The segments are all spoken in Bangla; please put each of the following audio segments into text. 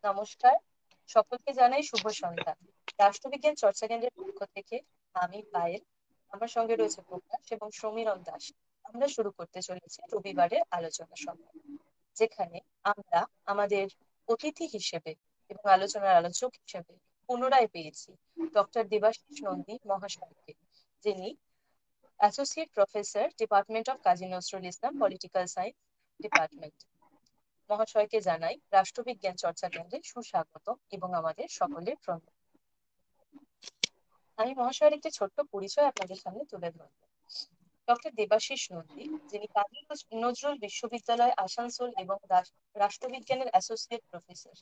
নমস্কার, সকলকে জানাই শুভ সন্ধ্যা। রাষ্ট্রবিজ্ঞান চর্চা কেন্দ্রের পক্ষ থেকে আমি পায়েল, আমার সঙ্গে রয়েছে প্রকাশ এবং সমীরণ দাস। আমরা শুরু করতে চলেছি রবিবারের আলোচনা সভা, যেখানে আমরা আমাদের অতিথি হিসেবে এবং আলোচনার আলোচক হিসেবে পুনরায় পেয়েছি ডক্টর দেবাশিস নন্দী মহাশয়কে, যিনি associate professor, department of Kazi Nazrul Islam, political science department. মহাশয়কে জানাই রাষ্ট্রবিজ্ঞান চর্চা কেন্দ্রে সুস্বাগত এবং আমাদের সকলের প্রণাম। আমি মহাশয়ের একটি ছোট্ট পরিচয় আপনাদের সামনে তুলে ধরব। ডক্টর দেবাশিস নন্দী, যিনি কাজী নজরুল বিশ্ববিদ্যালয় আসানসোল এবং রাষ্ট্রবিজ্ঞানের অ্যাসোসিয়েট প্রফেসর।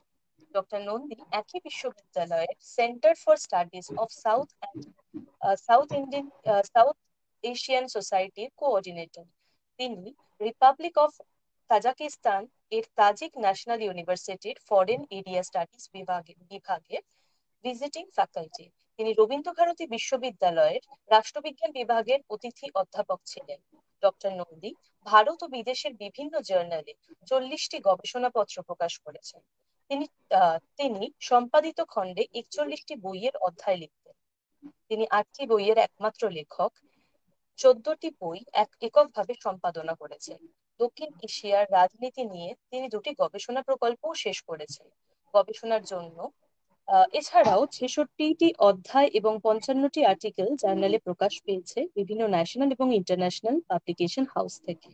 ডক্টর নন্দী একই বিশ্ববিদ্যালয়ের centre for studies of south Asian সোসাইটির কোঅর্ডিনেটর। তিনি রিপাবলিক অফ তাজিকিস্তান এর তাজিক ন্যাশনাল ইউনিভার্সিটির ফরেন এরিয়া স্টাডিজ বিভাগের ভিজিটিং ফ্যাকাল্টি। তিনি রবীন্দ্রভারতী বিশ্ববিদ্যালয়ের রাষ্ট্রবিজ্ঞান বিভাগের অতিথি অধ্যাপক ছিলেন। ডক্টর নন্দী ভারত ও বিদেশের বিভিন্ন জার্নালে 40টি গবেষণাপত্র প্রকাশ করেছেন। তিনি সম্পাদিত খণ্ডে 41টি বইয়ের অধ্যায় লিখতেন। তিনি 8টি বইয়ের একমাত্র লেখক। 14টি বই এককভাবে সম্পাদনা করেছেন। দক্ষিণ এশিয়ার রাজনীতি নিয়ে তিনি 2টি গবেষণা প্রকল্পও শেষ করেছেন। গবেষণার জন্য এছাড়াও 66টি অধ্যায় এবং 55টি আর্টিকেল জার্নালে প্রকাশ পেয়েছে বিভিন্ন ন্যাশনাল এবং ইন্টারন্যাশনাল পাবলিকেশন হাউস থেকে।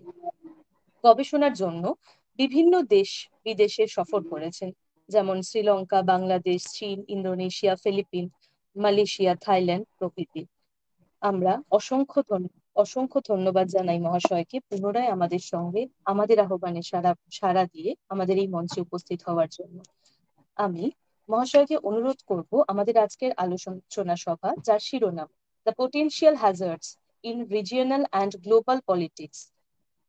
গবেষণার জন্য বিভিন্ন দেশ বিদেশে সফর করেছেন, যেমন শ্রীলঙ্কা, বাংলাদেশ, চীন, ইন্দোনেশিয়া, ফিলিপিন, মালয়েশিয়া, থাইল্যান্ড প্রভৃতি। আমরা অসংখ্য ধন্যবাদ জানাই মহাশয়কে পুনরায় আমাদের সঙ্গে আমাদের আহ্বানে সাড়া দিয়ে আমাদের এই মঞ্চে উপস্থিত হওয়ার জন্য। আমি মহাশয়কে অনুরোধ করব আমাদের আজকের আলোচনা সভা, যার শিরোনাম the potential hazards in regional and global politics,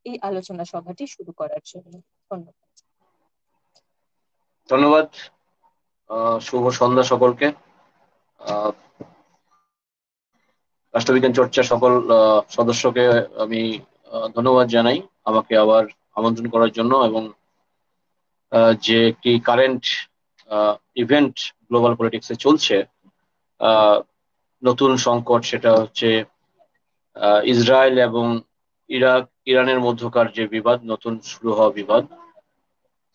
এই আলোচনা সভাটি শুরু করার জন্য। ধন্যবাদ। ধন্যবাদ। শুভ সন্ধ্যা সকলকে। রাষ্ট্রবিজ্ঞান চর্চার সকল সদস্যকে আমি ধন্যবাদ জানাই আমাকে আবার আমন্ত্রণ করার জন্য, এবং যে একটি কারেন্ট ইভেন্ট গ্লোবাল পলিটিক্সে চলছে, নতুন সংকট, সেটা হচ্ছে ইসরায়েল এবং ইরানের মধ্যকার যে বিবাদ, নতুন শুরু হওয়া বিবাদ,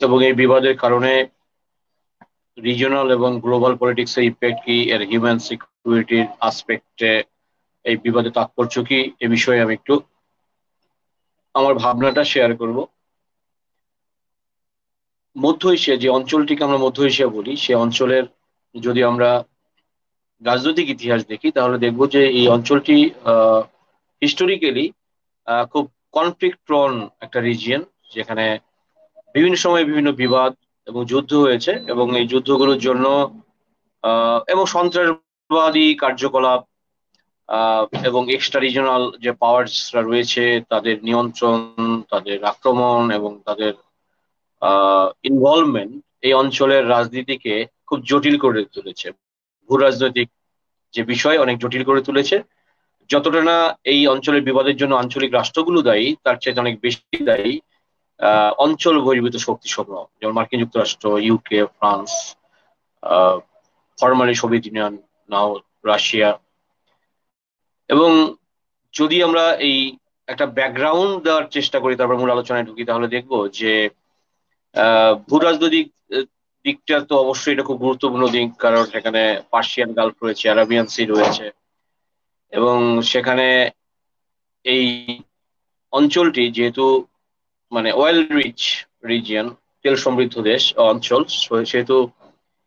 এবং এই বিবাদের কারণে রিজিওনাল এবং গ্লোবাল পলিটিক্সের ইফেক্ট কি, এর হিউম্যান সিকিউরিটির আসপেক্টে এই বিবাদের তাৎপর্য কি, এ বিষয়ে আমি একটু আমার ভাবনাটা শেয়ার করব। মধ্য এশিয়া, যে অঞ্চলটিকে আমরা মধ্য এশিয়া বলি, সে অঞ্চলের যদি আমরা রাজনৈতিক ইতিহাস দেখি, তাহলে দেখব যে এই অঞ্চলটি হিস্টোরিক্যালি খুব কনফ্লিক্ট প্রন একটা রিজিয়ন, যেখানে বিভিন্ন সময় বিভিন্ন বিবাদ এবং যুদ্ধ হয়েছে, এবং এই যুদ্ধগুলোর জন্য এবং সন্ত্রাসবাদী কার্যকলাপ এবং এক্সট্রা রিজিওনাল যে পাওয়ার্সরা রয়েছে, তাদের নিয়ন্ত্রণ, তাদের আক্রমণ এবং তাদের ইনভলভমেন্ট এই অঞ্চলের রাজনীতিকে খুব জটিল করে তুলেছে। ভূ রাজনৈতিক যে বিষয় অনেক জটিল করে তুলেছে। যতটা না এই অঞ্চলের বিবাদের জন্য আঞ্চলিক রাষ্ট্রগুলো দায়ী, তার চেয়ে অনেক বেশি দায়ী অঞ্চল বহির্ভূত শক্তি সমূহ, যেমন মার্কিন যুক্তরাষ্ট্র, UK, France, formally Soviet Union, now Russia. এবং যদি আমরা এই একটা ব্যাকগ্রাউন্ড দেওয়ার চেষ্টা করি, তারপর মূল আলোচনায় ঢুকি, তাহলে দেখবো যে ভূ রাজনৈতিক দিকটা তো অবশ্যই এটা খুব গুরুত্বপূর্ণ দিক, কারণ সেখানে পার্সিয়ান গালফ রয়েছে, আরাবিয়ান সি রয়েছে, এবং সেখানে এই অঞ্চলটি যেহেতু মানে অয়েল রিচ রিজিয়ন, তেল সমৃদ্ধ দেশ অঞ্চল, সেহেতু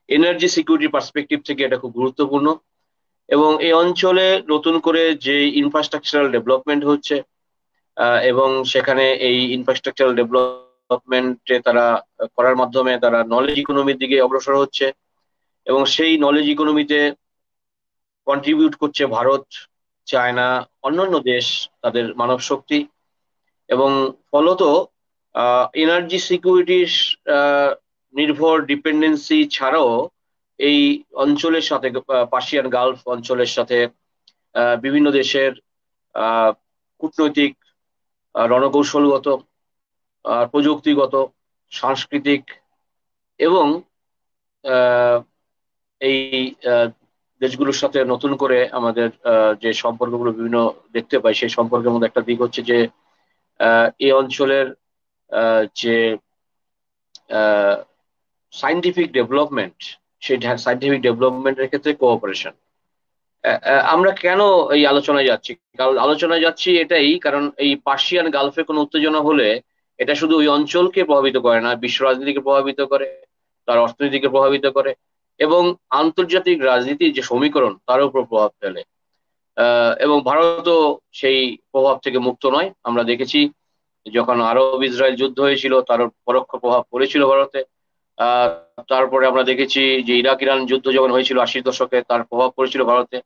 এনার্জি সিকিউরিটি পার্সপেক্টিভ থেকে এটা খুব গুরুত্বপূর্ণ। এবং এই অঞ্চলে নতুন করে যে ইনফ্রাস্ট্রাকচারাল ডেভেলপমেন্ট হচ্ছে, এবং সেখানে এই ইনফ্রাস্ট্রাকচারাল ডেভেলপমেন্টে তারা করার মাধ্যমে তারা নলেজ ইকোনমির দিকে অগ্রসর হচ্ছে, এবং সেই নলেজ ইকোনমিতে কন্ট্রিবিউট করছে ভারত, চায়না, অন্যান্য দেশ, তাদের মানব শক্তি। এবং ফলত এনার্জি সিকিউরিটির নির্ভর ডিপেন্ডেন্সি ছাড়াও এই অঞ্চলের সাথে, পার্সিয়ান গালফ অঞ্চলের সাথে বিভিন্ন দেশের কূটনৈতিক, রণকৌশলগত, প্রযুক্তিগত, সাংস্কৃতিক এবং আহ, এই আহ, দেশগুলোর সাথে নতুন করে আমাদের যে সম্পর্কগুলো বিভিন্ন দেখতে পাই, সেই সম্পর্কের মধ্যে একটা দিক হচ্ছে যে এই অঞ্চলের যে সাইন্টিফিক ডেভেলপমেন্ট, সেই সাইন্টিফিক ডেভেলপমেন্টের ক্ষেত্রে কোঅপারেশন। আমরা কেন এই আলোচনায় যাচ্ছি? কারণ আলোচনায় যাচ্ছি এটাই কারণ এই পার্সিয়ান গালফে কোনো উত্তেজনা হলে এটা শুধু ওই অঞ্চলকে প্রভাবিত করে না, বিশ্ব রাজনীতিকে প্রভাবিত করে, তার অর্থনীতিকে প্রভাবিত করে, এবং আন্তর্জাতিক রাজনীতির যে সমীকরণ তার উপর প্রভাব ফেলে। এবং ভারতও সেই প্রভাব থেকে মুক্ত নয়। আমরা দেখেছি যখন আরব ইসরায়েল যুদ্ধ হয়েছিল তার পরোক্ষ প্রভাব পড়েছিল ভারতে। আহ তারপরে আমরা দেখেছি যে ইরাক ইরান যুদ্ধ যখন হয়েছিল 80-র দশকে, তার প্রভাব পড়েছিল ভারতে।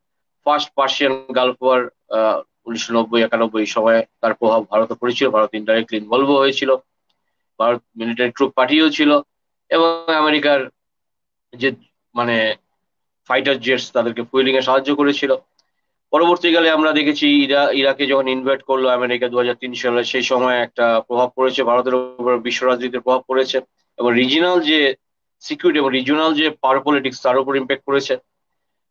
ফার্স্ট পার্সিয়ান গালফ ওয়ার 1990-91 সময়ে তার প্রভাব ভারতে পড়েছিল, ভারত ইনডাইরেক্টলি ইনভলভ হয়েছিল, ভারত মিলিটারি ট্রুপ পাঠিয়েও ছিল, এবং আমেরিকার যে মানে ফাইটার জেটস তাদেরকে ফুয়েলিং এ সাহায্য করেছিল। পরবর্তীকালে আমরা দেখেছি ইরাকে যখন ইনভেট করলো আমেরিকা 2003 সালে, সেই সময় একটা প্রভাব পড়েছে ভারতের উপর, বিশ্ব রাজনীতির প্রভাব পড়েছে, এবং রিজিনাল যে সিকিউরিটি এবং রিজিনাল যে পাওয়ার পলিটিক্স তার উপর ইম্প্যাক্ট করেছে।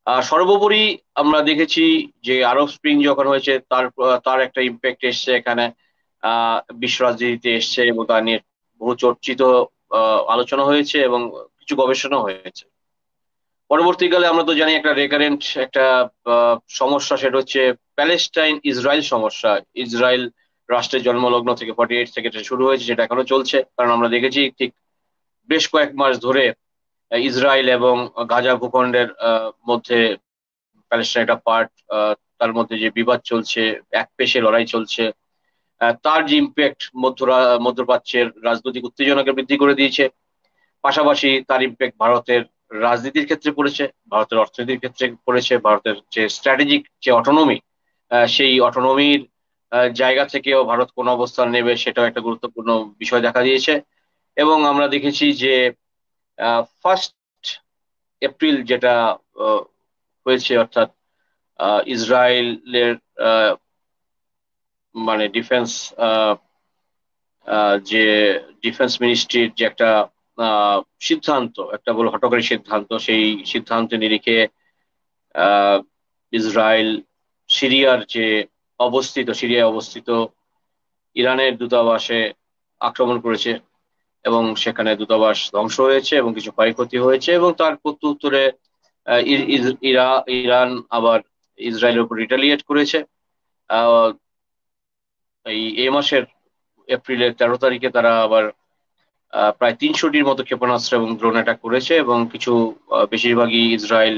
আর সর্বোপরি আমরা দেখেছি যে আরব স্প্রিং যখন হয়েছে তার তার একটা ইম্প্যাক্ট এসছে এখানে, বিশ্ব রাজনীতিতে এসছে, এবং তা নিয়ে বহু চর্চিত আলোচনা হয়েছে এবং কিছু গবেষণা হয়েছে। পরবর্তীকালে আমরা তো জানি একটা রেকারেন্ট একটা সমস্যা, সেটা হচ্ছে প্যালেস্টাইন ইসরায়েল সমস্যা। ইসরায়েল রাষ্ট্রের জন্মলগ্ন থেকে 48 থেকে এটা শুরু হয়েছে, যেটা এখনো চলছে। কারণ আমরা দেখেছি ঠিক বেশ কয়েক মাস ধরে ইসরায়েল এবং গাজা ভূখণ্ডের মধ্যে প্যালেস্টাইন একটা পার্ট, তার মধ্যে যে বিবাদ চলছে, এক পেশে লড়াই চলছে, তার যে ইম্প্যাক্ট মধ্যপ্রাচ্যের রাজনৈতিক উত্তেজনাকে বৃদ্ধি করে দিয়েছে। পাশাপাশি তার ইম্প্যাক্ট ভারতের রাজনীতির ক্ষেত্রে পড়েছে, ভারতের অর্থনীতির ক্ষেত্রে পড়েছে, ভারতের যে স্ট্র্যাটেজিক যে অটোনমি, সেই অটোনমির জায়গা থেকেও ভারত কোন অবস্থান নেবে সেটাও একটা গুরুত্বপূর্ণ বিষয় দেখা দিয়েছে। এবং আমরা দেখেছি যে 1 এপ্রিল যেটা আহ, হয়েছে, অর্থাৎ ইসরায়েলের আহ, মানে ডিফেন্স যে ডিফেন্স মিনিস্ট্রির যে একটা আহ, সিদ্ধান্ত, একটা বড় হঠকারী সিদ্ধান্ত, সেই সিদ্ধান্তের নিরিখে আহ, ইসরায়েল সিরিয়ায় অবস্থিত ইরানের দূতাবাসে আক্রমণ করেছে, এবং সেখানে দূতাবাস ধ্বংস হয়েছে এবং কিছু ক্ষয়ক্ষতি হয়েছে, এবং তার প্রত্যুত্তরে ইরান আবার ইসরায়েলের উপর রিটালিয়েট করেছে। আহ, এই মাসের এপ্রিলের 13 তারিখে তারা আবার প্রায় 300টির মতো ক্ষেপণাস্ত্র এবং ড্রোন অ্যাটাক করেছে, এবং কিছু বেশিরভাগই ইসরায়েল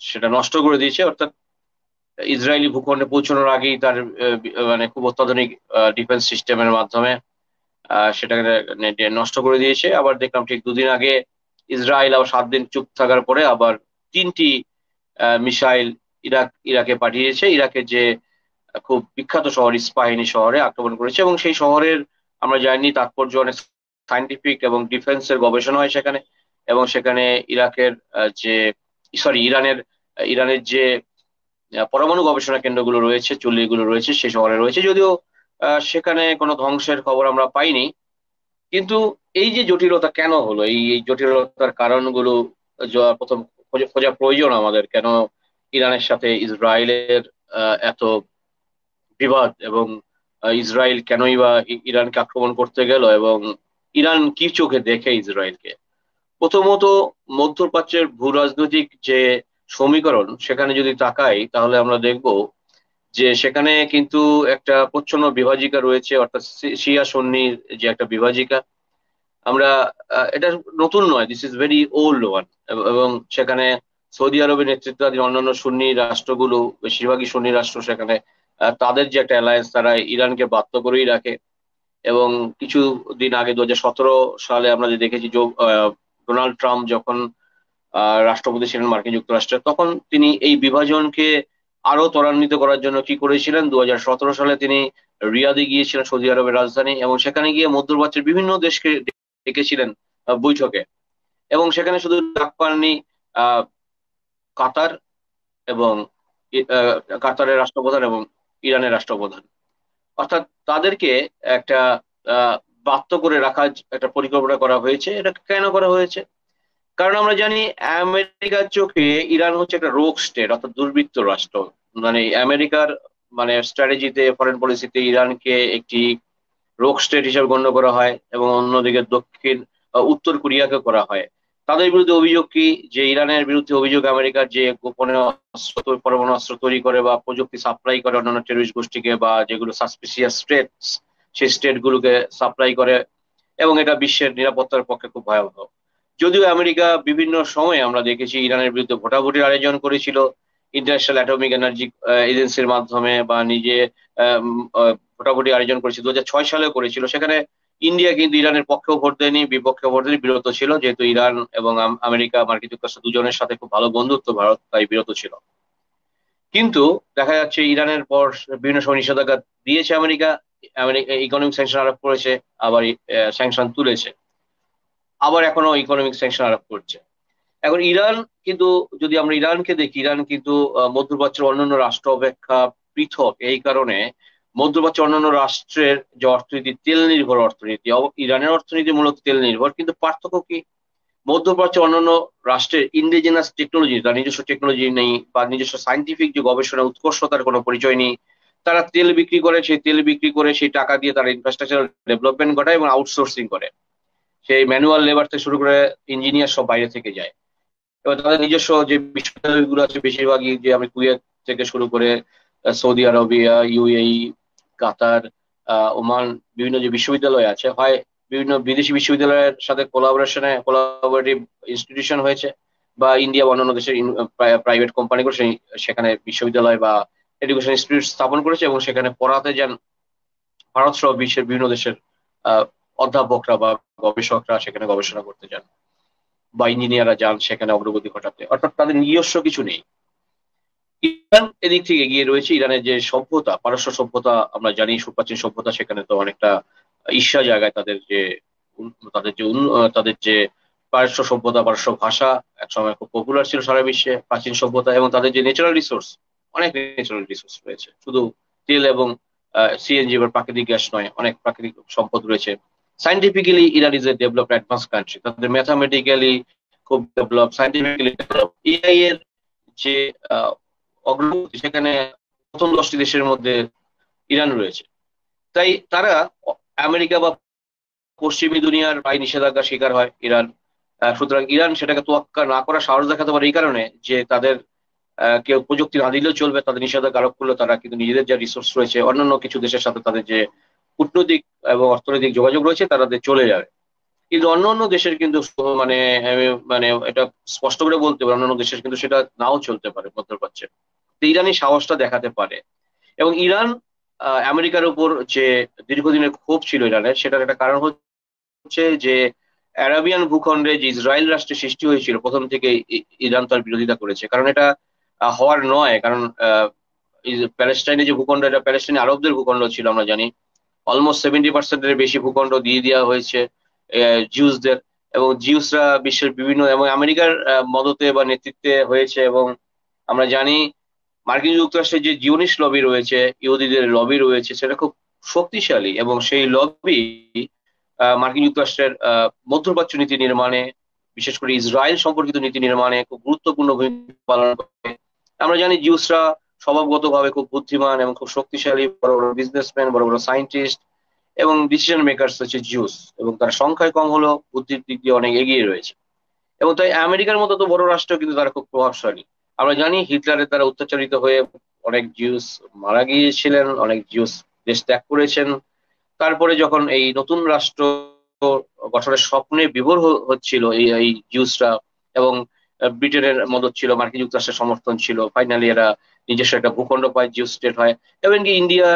সেটা নষ্ট করে দিয়েছে। অর্থাৎ ইসরায়েলি ভূখণ্ডে পৌঁছানোর আগেই তার মানে খুব অত্যাধুনিক ডিফেন্স সিস্টেমের মাধ্যমে সেটাকে নষ্ট করে দিয়েছে। আবার দেখলাম ঠিক 2 দিন আগে ইসরায়েল আবার 7 দিন চুপ থাকার পরে আবার 3টি মিসাইল ইরাকে পাঠিয়েছে। ইরাকের যে খুব বিখ্যাত শহর ইস্পাহানি শহরে আক্রমণ করেছে, এবং সেই শহরের আমরা জানি তাৎপর্য অনেক সাইন্টিফিক এবং ডিফেন্সের গবেষণা হয় সেখানে। এবং সেখানে ইরাকের যে ইরানের ইরানের যে পরমাণু গবেষণা কেন্দ্রগুলো রয়েছে, চুল্লিগুলো রয়েছে, সেই শহরে রয়েছে। যদিও সেখানে কোনো ধ্বংসের খবর আমরা পাইনি, কিন্তু এই যে জটিলতা কেন হলো, এই জটিলতার কারণগুলো প্রথম খোঁজা প্রয়োজন আমাদের। কেন ইরানের সাথে ইসরায়েলের এত বিবাদ, এবং ইসরায়েল কেনই বা ইরানকে আক্রমণ করতে গেল, এবং ইরান কি চোখে দেখে ইসরায়েলকে? প্রথমত, মধ্যপ্রাচ্যের ভূ রাজনৈতিক যে সমীকরণ সেখানে যদি তাকাই তাহলে আমরা দেখব যে সেখানে কিন্তু একটা প্রচ্ছন্ন বিভাজিকা রয়েছে, অর্থাৎ শিয়া সুন্নির যে একটা বিভাজিকা। আমরা এটা নতুন নয়, this is very old one. এবং সেখানে সৌদি আরবের নেতৃত্বাধীন অন্যান্য সুন্নি রাষ্ট্রগুলো, বেশিরভাগই সুন্নি রাষ্ট্র, সেখানে তাদের যে একটা অ্যালায়েন্স, তারা ইরানকে বাধ্য করেই রাখে। এবং কিছু দিন আগে 2017 সালে আমরা যে দেখেছি ডোনাল্ড ট্রাম্প যখন রাষ্ট্রপতি ছিলেন মার্কিন যুক্তরাষ্ট্রের, তখন তিনি এই বিভাজনকে আরো ত্বরান্বিত করার জন্য কি করেছিলেন, 2017 সালে তিনি রিয়াদে গিয়েছিলেন, সৌদি আরবের রাজধানী, এবং সেখানে গিয়ে মধ্যপ্রাচ্যের বিভিন্ন দেশকে ডেকেছিলেন বৈঠকে। এবং সেখানে শুধু ডাক পাননি আহ কাতার এবং কাতারের রাষ্ট্রপ্রধান এবং ইরানের রাষ্ট্রপ্রধান। অর্থাৎ তাদেরকে একটা বাধ্য করে রাখার একটা পরিকল্পনা করা হয়েছে। এটা কেন করা হয়েছে? কারণ আমরা জানি আমেরিকার চোখে ইরান হচ্ছে একটা রোগ স্টেট, অর্থাৎ দুর্বৃত্ত রাষ্ট্র। মানে আমেরিকার মানে স্ট্র্যাটেজিতে, ফরেন পলিসিতে ইরানকে একটি রোগ স্টেট হিসেবে গণ্য করা হয়, এবং অন্যদিকে উত্তর কোরিয়াকে করা হয়। তাদের বিরুদ্ধে অভিযোগ কি, যে ইরানের বিরুদ্ধে অভিযোগ আমেরিকার যে গোপনে পরমাণু অস্ত্র তৈরি করে বা প্রযুক্তি সাপ্লাই করে অন্যান্য টেররিস্ট গোষ্ঠীকে, বা যেগুলো সাসপিসিয়াস স্টেটস, সেই স্টেট গুলোকে সাপ্লাই করে, এবং এটা বিশ্বের নিরাপত্তার পক্ষে খুব ভয়াবহ। যদিও আমেরিকা বিভিন্ন সময়ে আমরা দেখেছি ইরানের বিরুদ্ধে ভোটাভুটির আয়োজন করেছিল ইন্টারন্যাশনাল অ্যাটমিক এনার্জি এজেন্সির মাধ্যমে, বা নিজে ভোটাভুটি আয়োজন করেছিল, 2006 সালেও করেছিল। সেখানে ইন্ডিয়া কিন্তু ইরানের পক্ষেও ভোট দেয়নি, বিপক্ষে ভোট দেয়নি, বিরত ছিল, যেহেতু ইরান এবং আমেরিকা, মার্কিন যুক্তরাষ্ট্র দুজনের সাথে খুব ভালো বন্ধুত্ব, ভারত তাই বিরত ছিল। কিন্তু দেখা যাচ্ছে ইরানের পর বিভিন্ন সময় নিষেধাজ্ঞা দিয়েছে আমেরিকা, আমেরিকা ইকোনমিক স্যাংশন আরোপ করেছে, আবার স্যাংশন তুলেছে, আবার এখনো ইকোনমিক স্যাংশন আরোপ করছে। এখন ইরান কিন্তু, যদি আমরা ইরানকে দেখি, ইরান কিন্তু মধ্যপ্রাচ্যের অন্যান্য রাষ্ট্র অপেক্ষা পৃথক এই কারণে, মধ্যপ্রাচ্যের অন্যান্য রাষ্ট্রের যে অর্থনীতি, তেল নির্ভর অর্থনীতি, ইরানের অর্থনীতি মূলত তেল নির্ভর, কিন্তু পার্থক্য কি, মধ্যপ্রাচ্যের অন্যান্য রাষ্ট্রের ইন্ডিজিনাস টেকনোলজি, তার নিজস্ব টেকনোলজি নেই, বা নিজস্ব সাইন্টিফিক যে গবেষণা উৎকর্ষতার কোনো পরিচয় নেই। তারা তেল বিক্রি করে, সেই তেল বিক্রি করে সেই টাকা দিয়ে তারা ইনফ্রাস্ট্রাকচার ডেভেলপমেন্ট ঘটায় এবং আউটসোর্সিং করে। সেই ম্যানুয়াল লেবার থেকে শুরু করে ইঞ্জিনিয়ার সব বাইরে থেকে যায়। এবার তাদের নিজস্ব যে বিশ্ববিদ্যালয়গুলো আছে বেশিরভাগই, যে আমি কুয়েত থেকে শুরু করে সৌদি আরবিয়া, ইউএই, কাতার, ওমান, বিভিন্ন যে বিশ্ববিদ্যালয় আছে, হয় বিভিন্ন বিদেশি বিশ্ববিদ্যালয়ের সাথে কোলাবোরেটিভ ইনস্টিটিউশন হয়েছে, বা ইন্ডিয়া বা অন্যান্য দেশের প্রাইভেট কোম্পানিগুলো সেখানে বিশ্ববিদ্যালয় বা এডুকেশন ইনস্টিটিউট স্থাপন করেছে, এবং সেখানে পড়াতে যান ভারত সহ বিশ্বের বিভিন্ন দেশের আহ অধ্যাপকরা বা গবেষকরা, সেখানে গবেষণা করতে যান, বা ইঞ্জিনিয়াররা যান সেখানে অগ্রগতি ঘটাতে। অর্থাৎ তাদের নিজস্ব কিছু নেই। ইরান এদিক থেকে এগিয়ে রয়েছে। ইরানের যে সভ্যতা, পারস্য সভ্যতা আমরা জানি, সুপ্রাচীন সভ্যতা, সেখানে তো অনেকটা ঈর্ষা জায়গায় তাদের যে পারস্য সভ্যতা, পারস্য ভাষা একসময় খুব পপুলার ছিল সারা বিশ্বে, প্রাচীন সভ্যতা, এবং তাদের যে ন্যাচারাল রিসোর্স, অনেক ন্যাচারাল রিসোর্স রয়েছে, শুধু তেল এবং সিএনজি বা প্রাকৃতিক গ্যাস নয়, অনেক প্রাকৃতিক সম্পদ রয়েছে। Scientifically Iran is a developed advance country, তাদের ম্যাথামেটিক্যালি খুব ডেভেলপ, সাইন্টিফিক্যালি ডেভেলপ। এআই এর যে অগ্রগতি, সেখানে প্রথম 10টি দেশের মধ্যে ইরান রয়েছে। তাই তারা আমেরিকা বা পশ্চিমী দুনিয়ার প্রায় নিষেধাজ্ঞার শিকার হয় ইরান। সুতরাং ইরান সেটাকে তোয়াক্কা না করার সাহস দেখাতে পারে এই কারণে যে তাদের কেউ প্রযুক্তি না দিলেও চলবে, তাদের নিষেধাজ্ঞা আরোপ করলে তারা কিন্তু নিজেদের যে রিসোর্স রয়েছে অন্যান্য কিছু দেশের সাথে তাদের যে কূটনৈতিক এবং অর্থনৈতিক যোগাযোগ রয়েছে তাদের চলে যাবে। কিন্তু অন্য অন্য দেশের কিন্তু মানে মানে এটা স্পষ্ট করে বলতে পারে, অন্যান্য দেশের কিন্তু সেটা নাও চলতে পারে মধ্যপ্রাচ্যে। তো ইরানি সাহসটা দেখাতে পারে। এবং ইরান আমেরিকার উপর যে দীর্ঘদিনের ক্ষোভ ছিল ইরানের, সেটার একটা কারণ হচ্ছে যে আরাবিয়ান ভূখণ্ডে যে ইসরায়েল রাষ্ট্রের সৃষ্টি হয়েছিল, প্রথম থেকে ইরান তার বিরোধিতা করেছে, কারণ এটা হওয়ার নয়। কারণ প্যালেস্টাইনে যে ভূখণ্ড, এটা প্যালেস্টাইনি আরবদের ভূখণ্ড ছিল, আমরা জানি। অলমোস্ট 70%-এর বেশি ভূখণ্ড দিয়ে দেওয়া হয়েছে জিউসদের, এবং জিউসরা বিশ্বের বিভিন্ন, এবং আমেরিকার মদতে বা নেতৃত্বে হয়েছে। এবং আমরা জানি মার্কিন যুক্তরাষ্ট্রের যে জিওনিস্ট লবি রয়েছে, ইহুদিদের লবি রয়েছে, সেটা খুব শক্তিশালী, এবং সেই লবি মার্কিন যুক্তরাষ্ট্রের মধ্যপ্রাচ্য নীতি নির্মাণে, বিশেষ করে ইসরায়েল সম্পর্কিত নীতি নির্মাণে খুব গুরুত্বপূর্ণ ভূমিকা পালন করে। আমরা জানি জিউসরা স্বভাবগতভাবে খুব বুদ্ধিমান এবং খুব শক্তিশালী, বড় বড় বিজনেসম্যান, বড় বড় সায়েন্টিস্ট এবং ডিসিশন মেকার্স হচ্ছে জিউস, এবং তারা সংখ্যায় কম হলেও বুদ্ধির দিক দিয়ে অনেক এগিয়ে রয়েছে। এবং তাই আমেরিকার মতো তো বড় রাষ্ট্র কিন্তু তারা খুব প্রভাবশালী। আমরা জানি হিটলারের দ্বারা অত্যাচারিত হয়ে অনেক জিউস মারা গিয়েছিলেন, অনেক জিউস দেশ ত্যাগ করেছেন। তারপরে যখন এই নতুন রাষ্ট্র গঠনের স্বপ্নে বিভোর হচ্ছিল এই এই জিউসরা, এবং ব্রিটেনের মদত ছিল, মার্কিন যুক্তরাষ্ট্রের সমর্থন ছিল, ফাইনালি এরা নিজস্ব একটা ভূখণ্ড পায়, জিউস স্টেট হয়। এমনকি ইন্ডিয়া,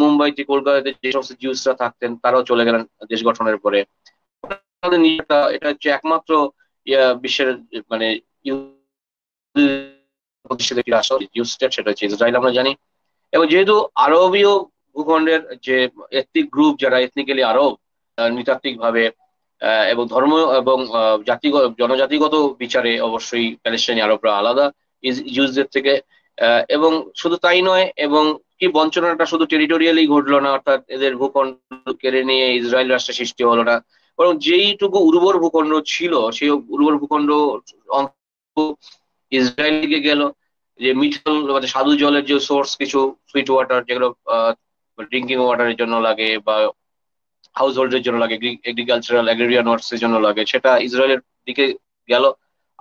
মুম্বাইতে, কলকাতাতে যে সমস্ত জিউসরা থাকতেন তারাও চলে গেলেন দেশ গঠনের পরে। তাদের এটা হচ্ছে একমাত্র বিশ্বের মানে প্রতিষ্ঠিত একটি রাষ্ট্র জিউস স্টেট, সেটা হচ্ছে ইসরায়েল, আমরা জানি। এবং যেহেতু আরবীয় ভূখণ্ডের যে এথনিক গ্রুপ, যারা এথনিক্যালি আরব নৃতাত্ত্বিক ভাবে এবং ধর্ম এবং জাতিগত জনজাতিগত বিচারে অবশ্যই প্যালেস্টাইনি আরবরা আলাদা জিউসদের থেকে। এবং শুধু তাই নয়, এবং কি বঞ্চনাটা শুধু টেরিটোরিয়ালি ঘটলো না, অর্থাৎ এদের ভূখণ্ড কেড়ে নিয়ে ইসরায়েল রাষ্ট্রের সৃষ্টি হলো না, বরং যেইটুকু উর্বর ভূখণ্ড ছিল সেই উর্বর ভূখণ্ড ইসরায়েল দিকে গেল। যে মিঠল মানে স্বাদু জলের যে সোর্স, কিছু সুইট ওয়াটার যেগুলো ড্রিঙ্কিং ওয়াটারের জন্য লাগে বা হাউস হোল্ডের জন্য লাগে, এগ্রিকালচারাল অ্যাগ্রেরিয়ান ওয়ার্কস এর জন্য লাগে, সেটা ইসরায়েলের দিকে গেল।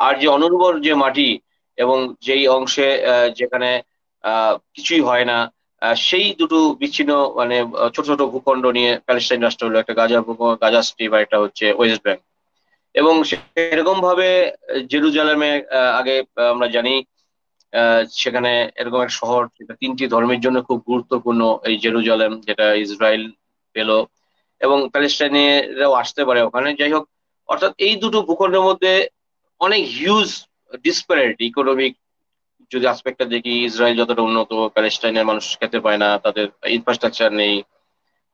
আর যে অনুর্বর যে মাটি এবং যেই অংশে যেখানে কিছুই হয় না, সেই দুটো বিচ্ছিন্ন মানে ছোট ছোট ভূখণ্ড নিয়ে প্যালেস্টাইন রাষ্ট্র হলো, একটা গাজা স্ট্রিপ আর একটা হচ্ছে ওয়েস্ট ব্যাংক। এবং সেরকম ভাবে জেরুজালেমে আগে আমরা জানি সেখানে এরকম এক শহর যেটা তিনটি ধর্মের জন্য খুব গুরুত্বপূর্ণ, এই জেরুজালেম, যেটা ইসরায়েল পেল এবং প্যালেস্টাইনিরাও আসতে পারে ওখানে। যাই হোক, অর্থাৎ এই দুটো ভূখণ্ডের মধ্যে অনেক হিউজ ডিসপ্যারিটি ইকোনমিক যদি আসপেক্টটা দেখি, ইসরায়েল যতটা উন্নত, প্যালেস্টাইনের মানুষ খেতে পায় না, তাদের ইনফ্রাস্ট্রাকচার নেই,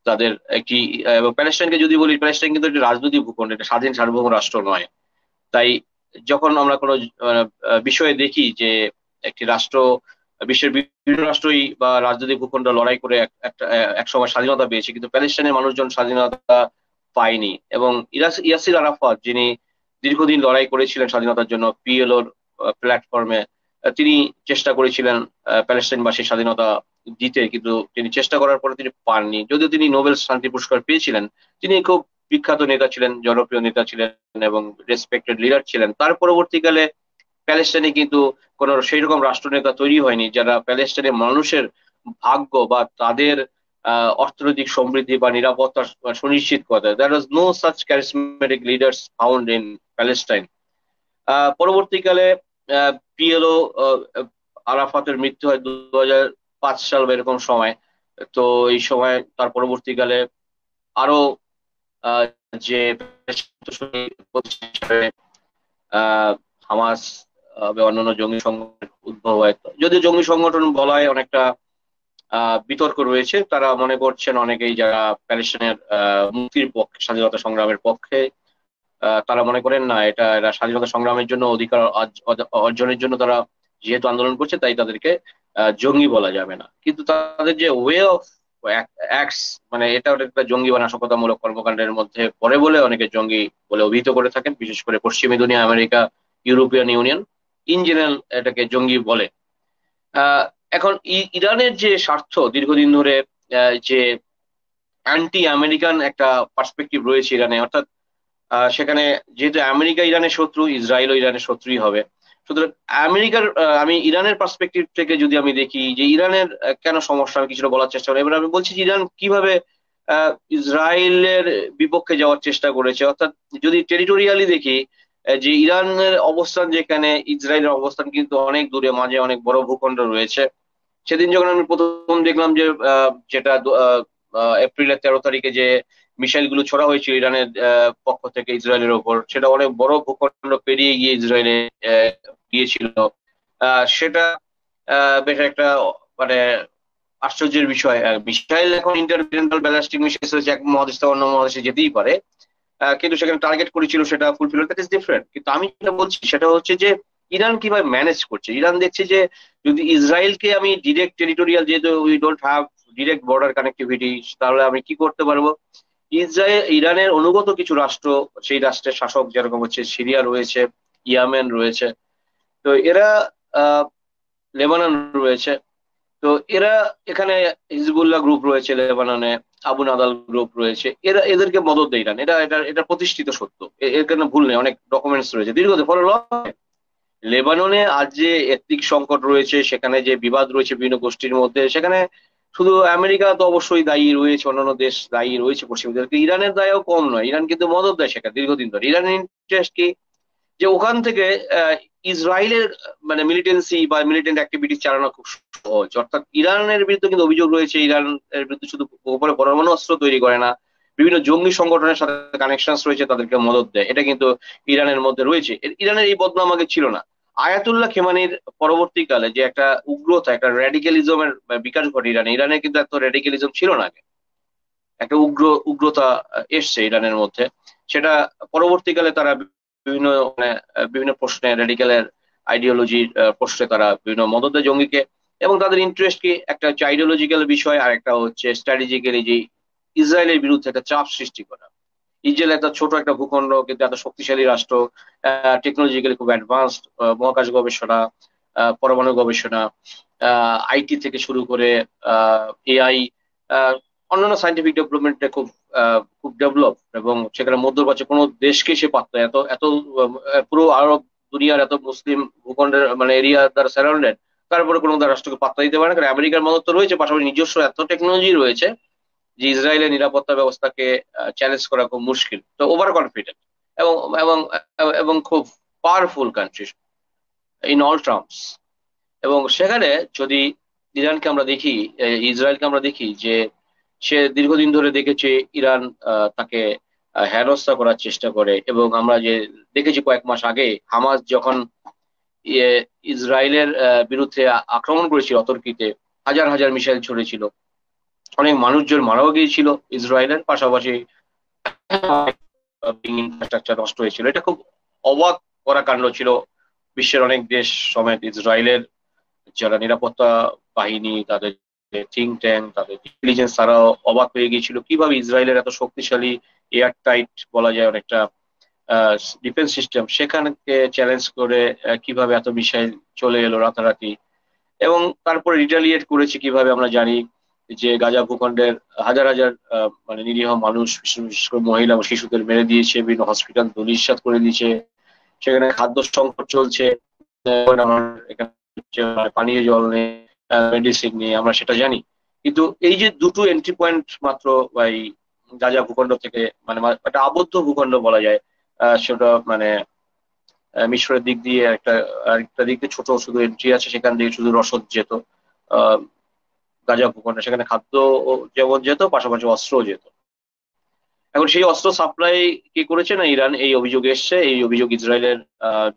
তাদের একটি এবং প্যালেস্টাইনকে যদি বলি, প্যালেস্টাইন কিন্তু একটি রাজনৈতিক ভূখণ্ড, এটা স্বাধীন সার্বভৌম রাষ্ট্র নয়। তাই যখন আমরা কোনো বিষয়ে দেখি যে একটি রাষ্ট্র, বিশ্বের বিভিন্ন রাষ্ট্রই বা রাজনৈতিক ভূখণ্ড লড়াই করে একটা এক সময় স্বাধীনতা পেয়েছে, কিন্তু প্যালেস্টাইনের মানুষজন স্বাধীনতা পায়নি। এবং ইয়াসির আরাফাত, যিনি দীর্ঘদিন লড়াই করেছিলেন স্বাধীনতার জন্য পিএলওর প্ল্যাটফর্মে, তিনি চেষ্টা করেছিলেন প্যালেস্টাইনবাসীর স্বাধীনতা দিতে, কিন্তু তিনি চেষ্টা করার পরে তিনি পাননি। যদিও তিনি নোবেল শান্তি পুরস্কার পেয়েছিলেন, তিনি খুব বিখ্যাত নেতা ছিলেন, জনপ্রিয় নেতা ছিলেন এবং রেসপেক্টেড লিডার ছিলেন, তার পরবর্তীকালে প্যালেস্টাইনে কিন্তু কোনো সেই রকম রাষ্ট্রনেতা তৈরি হয়নি যারা প্যালেস্টাইনের মানুষের ভাগ্য বা তাদের অর্থনৈতিক সমৃদ্ধি বা নিরাপত্তা সুনিশ্চিত করে। There was no such charismatic leaders found in Palestine. পরবর্তীকালে পিএলও আরাফাতের মৃত্যু হয় 2005 সাল বা এরকম সময়। তো এই সময় তার পরবর্তীকালে আরো আহ, যে হামাস বা অন্যান্য জঙ্গি সংগঠনের উদ্ভব হয়। যদিও জঙ্গি সংগঠন বলায় অনেকটা বিতর্ক রয়েছে, তারা মনে করছেন অনেকেই যারা প্যালেস্টাইনের মুক্তির পক্ষে, স্বাধীনতা সংগ্রামের পক্ষে, তারা মনে করেন না, এরা স্বাধীনতা সংগ্রামের জন্য, অধিকার অর্জনের জন্য তারা যেহেতু আন্দোলন করছে, তাই তাদেরকে জঙ্গি বলা যাবে না। কিন্তু তাদের যে ওয়ে অফ অ্যাক্টস, মানে এটা ওটা একটা জঙ্গি বা নাশকতামূলক কর্মকাণ্ডের মধ্যে পড়ে বলে অনেকে জঙ্গি বলে অভিহিত করে থাকেন, বিশেষ করে পশ্চিমী দুনিয়া, America, European union in general এটাকে জঙ্গি বলে। এখন ইরানের যে স্বার্থ দীর্ঘদিন ধরে, যে অ্যান্টি আমেরিকান একটা পার্সপেক্টিভ রয়েছে ইরানে, অর্থাৎ সেখানে যেহেতু আমেরিকা ইরানের শত্রু, ইসরায়েলও ইরানের শত্রুই হবে। সুতরাং আমেরিকার আমি ইরানের পার্সপেক্টিভ থেকে যদি আমি দেখি যে ইরানের কেন সমস্যা, আমি কিছুটা বলার চেষ্টা করি। এবার আমি বলছি যে ইরান কিভাবে ইসরায়েলের বিপক্ষে যাওয়ার চেষ্টা করেছে। অর্থাৎ যদি টেরিটোরিয়ালি দেখি, যে ইরানের অবস্থান যেখানে, ইসরায়েলের অবস্থান কিন্তু অনেক দূরে, মাঝে অনেক বড় ভূখণ্ড রয়েছে। সেদিন যখন আমি প্রথম দেখলাম যে যেটা এপ্রিলের 13 তারিখে যে মিসাইল গুলো ছোড়া হয়েছিল ইরানের পক্ষ থেকে ইসরায়েলের ওপর, সেটা অনেক বড় ভূখণ্ড পেরিয়ে গিয়ে ইসরায়েলে গিয়েছিল। সেটা বেশ একটা মানে আশ্চর্যের বিষয়। মিসাইল এখন ইন্টারকন্টিনেন্টাল ব্যালিস্টিক মিসাইল হচ্ছে, এক মহাদেশ থেকে অন্য মহাদেশে যেতেই পারে, কিন্তু সেখানে টার্গেট করেছিল, সেটা ফুলফিল, দ্যাট ইজ ডিফারেন্ট। কিন্তু আমি যেটা বলছি সেটা হচ্ছে যে ইরান কিভাবে ম্যানেজ করছে। ইরান দেখছে যে যদি ইসরায়েলকে আমি ডিরেক্ট টেরিটোরিয়াল, যেহেতু we don't have direct border connectivity, তাহলে আমি কি করতে পারবো। ইরানের অনুগত কিছু রাষ্ট্র, সেই রাষ্ট্রের শাসক যেরকম হচ্ছে সিরিয়া রয়েছে, ইয়ামেন রয়েছে, তো এরা আহ লেবানন রয়েছে, তো এরা এখানে হিজবুল্লাহ গ্রুপ রয়েছে লেবাননে, আবু নাদাল গ্রুপ রয়েছে, এরা এদেরকে মদদ দেয় ইরান। এটা প্রতিষ্ঠিত সত্য, এর কারণে ভুল নেই, অনেক ডকুমেন্টস রয়েছে দীর্ঘদিন ফলে। লেবাননে আজ যে এথনিক সংকট রয়েছে, সেখানে যে বিবাদ রয়েছে বিভিন্ন গোষ্ঠীর মধ্যে, সেখানে শুধু আমেরিকা তো অবশ্যই দায়ী রয়েছে, অন্যান্য দেশ দায়ী রয়েছে পশ্চিম দেশকে, ইরানের দায়ও কম নয়। ইরান কিন্তু মদদ দেয় সেখানে দীর্ঘদিন ধরে। ইরানের ইন্টারেস্ট কি, যে ওখান থেকে ইসরায়েলের মানে মিলিটেন্সি বা মিলিটেন্ট অ্যাক্টিভিটি চালানো খুব সহজ। অর্থাৎ ইরানের বিরুদ্ধে কিন্তু অভিযোগ রয়েছে, ইরানের বিরুদ্ধে শুধু উপরে পরমাণু অস্ত্র তৈরি করে না, বিভিন্ন জঙ্গি সংগঠনের সাথে কানেকশন রয়েছে, তাদেরকে মদত দেয়, এটা কিন্তু ইরানের মধ্যে রয়েছে। ইরানের এই বদনাম আগে ছিল না। আয়াতুল্লাহ খেমানির পরবর্তীকালে যে একটা উগ্রতা, একটা র্যাডিক্যালিজমের বিকাশ ঘটে ইরানে, ইরানে কিন্তু এত র্যাডিক্যালিজম ছিল না আগে, একটা উগ্রতা এসছে ইরানের মধ্যে। সেটা পরবর্তীকালে তারা বিভিন্ন মানে বিভিন্ন প্রশ্নে, রেডিক্যালের আইডিওলজির প্রশ্নে তারা বিভিন্ন মদত দেয় জঙ্গিকে। এবং তাদের ইন্টারেস্ট কি, একটা হচ্ছে আইডিওলজিক্যাল বিষয়, আর একটা হচ্ছে স্ট্র্যাটেজিক্যালি যে ইসরায়েলের বিরুদ্ধে একটা চাপ সৃষ্টি করা। ইসরায়েল একটা ছোট একটা ভূখণ্ড, কিন্তু এত শক্তিশালী রাষ্ট্র, টেকনোলজিক্যালি খুব অ্যাডভান্সড, মহাকাশ গবেষণা, পরমাণু গবেষণা, আইটি থেকে শুরু করে এআই, অন্যান্য সাইন্টিফিক ডেভেলপমেন্টে খুব ডেভেলপ, এবং সেখানে মধ্যপ্রাচ্যে কোনো দেশকে সে পারত না। এত এত পুরো আরব দুনিয়ার এত মুসলিম ভূখণ্ডের মানে এরিয়া দ্বারা সারাউন্ডেড, তারপরে কোনো রাষ্ট্রকে পাত্তা দিতে পারে না, কারণ আমেরিকার মদত তো রয়েছে, পাশাপাশি নিজস্ব এত টেকনোলজি রয়েছে যে ইসরায়েলের নিরাপত্তা ব্যবস্থাকে চ্যালেঞ্জ করা খুব মুশকিল। তো ওভার কনফিডেন্ট এবং এবং এবং খুব powerful country in all terms. এবং সেখানে যদি ইরানকে আমরা দেখি, ইসরায়েলকে আমরা দেখি যে সে দীর্ঘদিন ধরে দেখেছে ইরান তাকে হেনস্থা করার চেষ্টা করে। এবং আমরা যে দেখেছি কয়েক মাস আগে হামাস যখন ইয়ে, ইসরায়েলের বিরুদ্ধে আক্রমণ করেছিল অতর্কিতে, হাজার হাজার মিসাইল ছড়েছিল, অনেক মানুষজন মারাও গিয়েছিল ইসরায়েলের, পাশাপাশি ইনফ্রাস্ট্রাকচার নষ্ট হয়েছিল। এটা খুব অবাক করা কাণ্ড ছিল। বিশ্বের অনেক দেশ সমেত ইসরায়েলের যারা নিরাপত্তা বাহিনী, তাদের থিঙ্ক ট্যাঙ্ক, তাদের ইন্টেলিজেন্স, তারাও অবাক হয়ে গিয়েছিল কিভাবে ইসরায়েলের এত শক্তিশালী এয়ার টাইট বলা যায় অনেকটা ডিফেন্স সিস্টেম, সেখানে চ্যালেঞ্জ করে কিভাবে এত মিসাইল চলে এলো রাতারাতি। এবং তারপরে রিটালিয়েট করেছে কিভাবে আমরা জানি, যে গাজা ভূখণ্ডের হাজার হাজার মানে নিরীহ মানুষ, বিশেষ বিশেষ করে মহিলা ও শিশুদের মেরে দিয়েছে, বিভিন্ন হসপিটাল ধূলিসাৎ করে দিয়েছে, সেখানে খাদ্য সংকট চলছে। আমার এখানে পানীয় জল নেই, মেডিসিন নেই, আমরা সেটা জানি। কিন্তু এই যে দুটো এন্ট্রি পয়েন্ট মাত্র এই গাজা ভূখণ্ড থেকে, মানে একটা আবদ্ধ ভূখণ্ড বলা যায়, সেটা মানে মিশরের দিক দিয়ে আরেকটা দিক দিয়ে ছোট শুধু এন্ট্রি আছে, সেখান দিয়ে শুধু রসদ যেত আহ গাজা ভূখণ্ডে, সেখানে খাদ্য যেমন যেত, পাশাপাশি অস্ত্রও যেত। এখন সেই অস্ত্র সাপ্লাই কে করেছে না ইরান, এই অভিযোগ এসছে। এই অভিযোগ ইসরায়েলের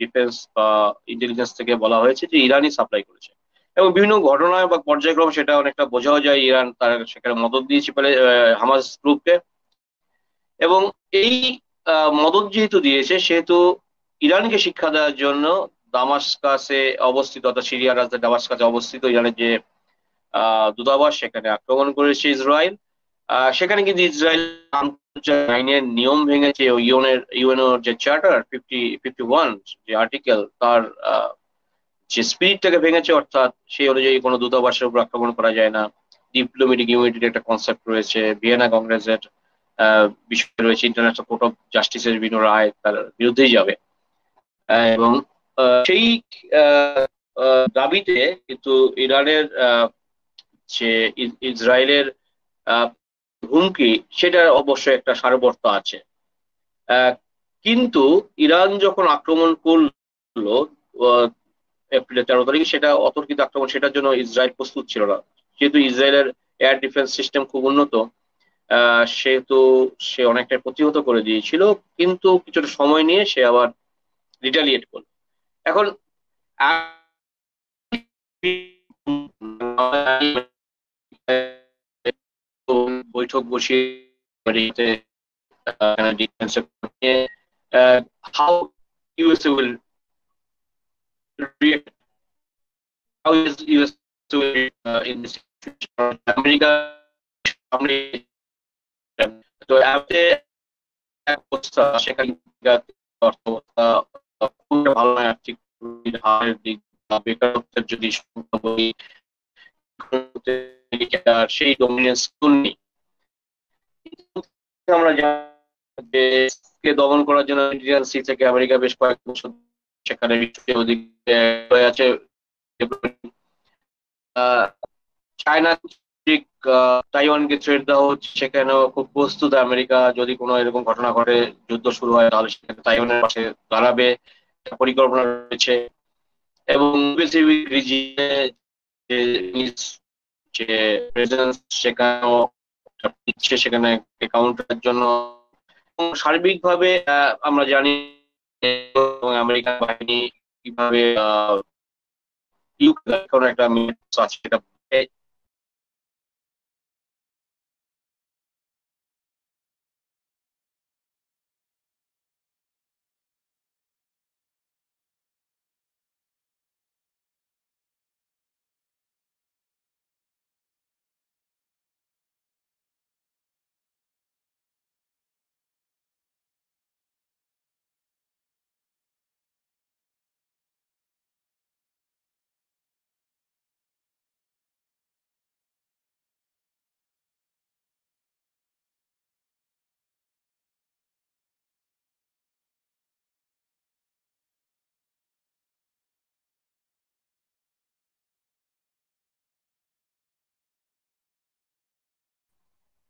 ডিফেন্স বা ইন্টেলিজেন্স থেকে বলা হয়েছে যে ইরানই সাপ্লাই করেছে। এবং বিভিন্ন ঘটনায় বা পর্যায়ক্রমে সেটা অনেকটা বোঝাও যায়, ইরান তার সেখানে মদত দিয়েছে বলে হামাস গ্রুপকে। এবং এই মদত যেহেতু দিয়েছে, সেহেতু ইরানকে শিক্ষা দেওয়ার জন্য দামাস্কাসে অবস্থিত, অর্থাৎ সিরিয়ার রাজধানী দামাস্কাসে অবস্থিত ইরানের যে দূতাবাস, সেখানে আক্রমণ করেছে ইসরায়েল। সেখানে কিন্তু ইসরায়েল আন্তর্জাতিক আইনের নিয়ম ভেঙেছে, ইউএনও যে চার্টার 51 যে আর্টিকেল, তার যে স্পিরিটটাকে ভেঙেছে, অর্থাৎ সেই অনুযায়ী কোনো দূতাবাসের উপর আক্রমণ করা যায় না। ডিপ্লোমেটিক ইউনিটির একটা কনসেপ্ট রয়েছে, ভিয়েনা কংগ্রেসের বিষয় রয়েছে, ইন্টারন্যাশনাল কোর্ট অফ জাস্টিসের বিভিন্ন রায় তার বিরুদ্ধেই যাবে। এবং সেই আহ, দাবিতে কিন্তু ইরানের যে ইসরায়েলের আহ, হুমকি, সেটার অবশ্যই একটা সারবর্ত আছে। আহ, কিন্তু ইরান যখন আক্রমণ করলো আহ, এপ্রিলের 13 তারিখে, সেটা অতর্কিত আক্রমণ, সেটার জন্য ইসরায়েল প্রস্তুত ছিল না। যেহেতু ইসরায়েলের এয়ার ডিফেন্স সিস্টেম খুব উন্নত, সেহেতু সে অনেকটা প্রতিহত করে দিয়েছিল, কিন্তু কিছুটা সময় নিয়ে সে আবার রিটালিয়েট করলো। এখন বৈঠক বসিয়ে ডিফেন্স নিয়ে, how USA will react, how is USA in this America সামনে। তো এতে এক অবস্থা সেখানে অর্থ অবস্থা খুব একটা ভালো নয়। আর্থিক হারের দিক বা বেকারত্বের যদি সংখ্যা বলি, আর সেই ডমিনেন্স নেই। আমরা জানি যে কে দমন করার জন্য সি থেকে আমেরিকা বেশ কয়েক বছর সেখানে ওদিকে হয়ে আছে। আহ, চায়না ঠিক তাইওয়ানকে ছেড়ে দেওয়া হচ্ছে, সেখানেও খুব প্রস্তুত আমেরিকা, যদি কোনো এরকম ঘটনা ঘটে, যুদ্ধ শুরু হয়, তাহলে সেখানে তাইওয়ানের পাশে দাঁড়াবে, একটা পরিকল্পনা রয়েছে। এবং প্যাসিফিক রিজিয়নে যে যে প্রেজেন্স, সেখানেও দিচ্ছে, সেখানে কাউন্টারের জন্য। এবং সার্বিকভাবে আমরা জানি এবং আমেরিকান বাহিনী কিভাবে ইউক্রেন একটা আছে, সেটা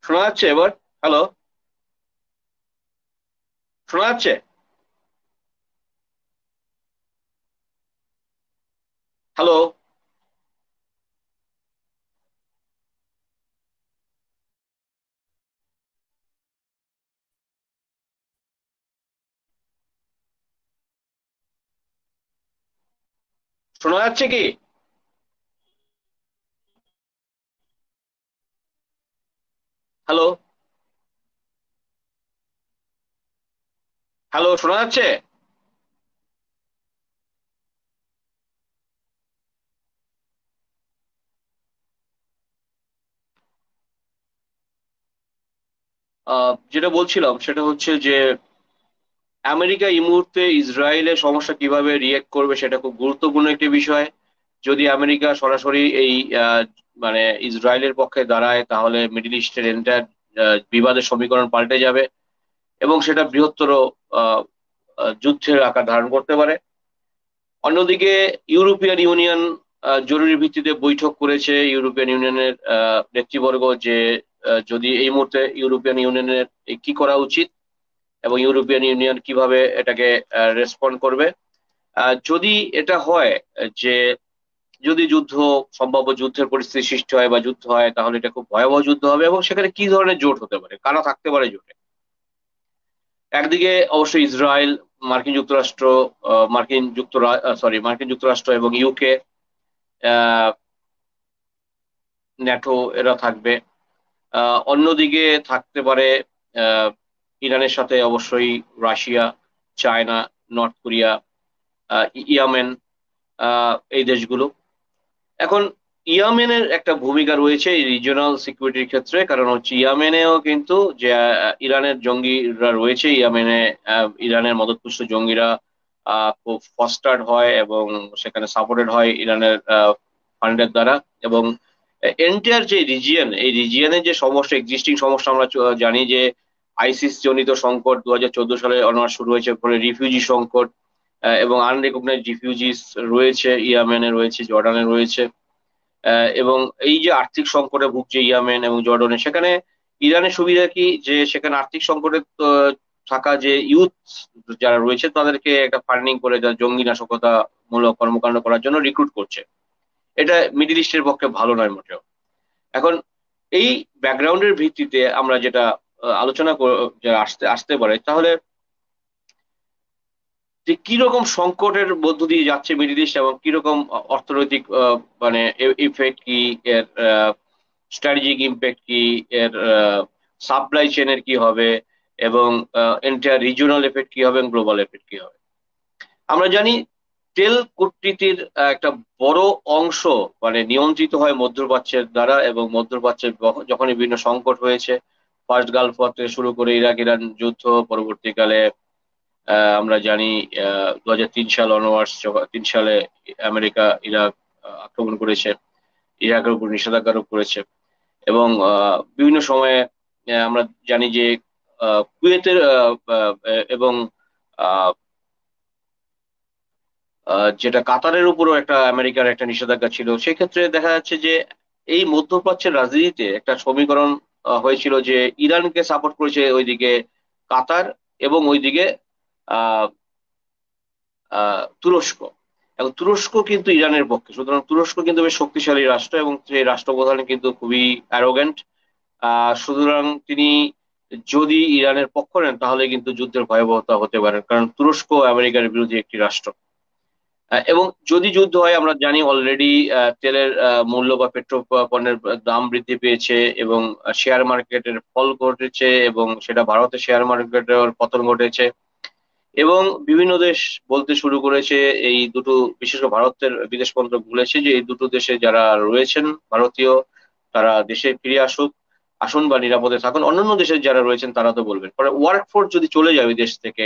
শোনা যাচ্ছে এবার? হ্যালো, শোনা যাচ্ছে? হ্যালো, শোনা যাচ্ছে কি? হ্যালো, হ্যালো, শোনা যাচ্ছে? যেটা বলছিলাম সেটা হচ্ছে যে আমেরিকা এই মুহূর্তে ইসরায়েলের সমস্যা কিভাবে রিয়েক্ট করবে সেটা খুব গুরুত্বপূর্ণ একটি বিষয়। যদি আমেরিকা সরাসরি এই আহ, মানে ইসরায়েলের পক্ষে দাঁড়ায় তাহলে মিডল ইস্টের এন্টার বিবাদের সমীকরণ পাল্টে যাবে এবং সেটা বৃহত্তর আহ, যুদ্ধের আকার ধারণ করতে পারে। অন্যদিকে ইউরোপিয়ান ইউনিয়ন জরুরি ভিত্তিতে বৈঠক করেছে ইউরোপিয়ান ইউনিয়নের নেতৃবর্গ যে যদি এই মুহূর্তে ইউরোপিয়ান ইউনিয়নের কি করা উচিত এবং ইউরোপিয়ান ইউনিয়ন কিভাবে এটাকে রেসপন্ড করবে। যদি এটা হয় যে যদি সম্ভাব্য যুদ্ধের পরিস্থিতি সৃষ্টি হয় বা যুদ্ধ হয় তাহলে এটা খুব ভয়াবহ যুদ্ধ হবে এবং সেখানে কি ধরনের জোট হতে পারে, কারা থাকতে পারে জোটে। একদিকে অবশ্যই ইসরায়েল, মার্কিন যুক্তরাষ্ট্র, মার্কিন যুক্তরাষ্ট্র এবং ইউকে, ন্যাটো, এরা থাকবে। অন্যদিকে থাকতে পারে আহ, ইরানের সাথে অবশ্যই Russia, China, north Korea, Yemen, এই দেশগুলো। এখন ইয়েমেনের একটা ভূমিকা রয়েছে এই রিজিওনাল সিকিউরিটির ক্ষেত্রে, কারণ হচ্ছে ইয়েমেনেও কিন্তু যে ইরানের জঙ্গিরা রয়েছে ইয়েমেনে, ইরানের মদতপুষ্ট জঙ্গিরা খুব ফস্টার্ড হয় এবং সেখানে সাপোর্টেড হয় ইরানের ফান্ডের দ্বারা। এবং এন্টায়ার যে রিজিয়ন, এই রিজিয়নের যে সমস্যা, এক্সিস্টিং সমস্যা, আমরা জানি যে আইসিস জনিত সংকট 2014 সালে অনওয়ার শুরু হয়েছে, পরে রিফিউজি সংকট এবং আনরেকগনাইজড রিফিউজিস রয়েছে, ইয়েমেনে রয়েছে, জর্ডানে রয়েছে। এবং এই যে আর্থিক সংকটে ভুগছে ইয়েমেন এবং জর্ডানে, সেখানে ইরানের সুবিধা কি যে সেখানে আর্থিক সংকটে থাকা যে ইউথ যারা রয়েছে তাদেরকে একটা ফান্ডিং করে যারা জঙ্গি নাশকতা মূলক কর্মকাণ্ড করার জন্য রিক্রুট করছে। এটা মিডিল ইস্টের পক্ষে ভালো নয় মোটেও। এখন এই ব্যাকগ্রাউন্ডের ভিত্তিতে আমরা যেটা আলোচনা যে আসতে আসতে পারে তাহলে যে কিরকম সংকটের মধ্য দিয়ে যাচ্ছে মিডিল ইস্ট এবং কিরকম অর্থনৈতিক মানে ইফেক্ট কি, এর স্ট্র্যাটেজিক ইম্প্যাক্ট কি, এর সাপ্লাই চেনের কি হবে এবং এন্টায়ার রিজিওনাল এফেক্ট কি হবে এবং গ্লোবাল এফেক্ট কি হবে। আমরা জানি তেল কূটনীতির একটা বড় অংশ মানে নিয়ন্ত্রিত হয় মধ্যপ্রাচ্যের দ্বারা, এবং মধ্যপ্রাচ্যের যখনই বিভিন্ন সংকট হয়েছে, ফার্স্ট গালফ ওয়ার থেকে শুরু করে ইরাক ইরান যুদ্ধ, পরবর্তীকালে আমরা জানি 2003 সাল অনওয়ার্ডস, 3 সালে আমেরিকা ইরাক আক্রমণ করেছে, ইরাকের উপর নিষেধাজ্ঞা আরোপ করেছে। এবং বিভিন্ন সময়ে আমরা জানি যে কুয়েতের এবং আহ, যেটা কাতারের উপরও একটা আমেরিকার একটা নিষেধাজ্ঞা ছিল। সেক্ষেত্রে দেখা যাচ্ছে যে এই মধ্যপ্রাচ্যের রাজনীতিতে একটা সমীকরণ হয়েছিল যে ইরানকে সাপোর্ট করেছে ওইদিকে কাতার এবং ওইদিকে আহ তুরস্ক। এবং তুরস্ক কিন্তু ইরানের পক্ষে, সুতরাং তুরস্ক কিন্তু বেশ শক্তিশালী রাষ্ট্র এবং সেই রাষ্ট্রপ্রধান কিন্তু খুবই অ্যারোগ্যান্ট। সুতরাং তিনি যদি ইরানের পক্ষ নেন তাহলে কিন্তু যুদ্ধের ভয়াবহতা হতে পারে, কারণ তুরস্ক আমেরিকার বিরোধী একটি রাষ্ট্র। এবং যদি যুদ্ধ হয় আমরা জানি অলরেডি তেলের মূল্য বা পেট্রো পণ্যের দাম বৃদ্ধি পেয়েছে এবং শেয়ার মার্কেটের ফল ঘটেছে এবং সেটা ভারতের শেয়ার মার্কেটের পতন ঘটেছে। এবং বিভিন্ন দেশ বলতে শুরু করেছে এই দুটো, বিশেষ করে ভারতের বিদেশ মন্ত্রক বলেছে যে এই দুটো দেশে যারা রয়েছেন ভারতীয়, তারা দেশে ফিরে আসুন বা নিরাপদে থাকুন। অন্যান্য দেশের যারা রয়েছেন তারা তো বলবেন, পরে ওয়ার্ক ফোর্স যদি চলে যায় ওই দেশ থেকে,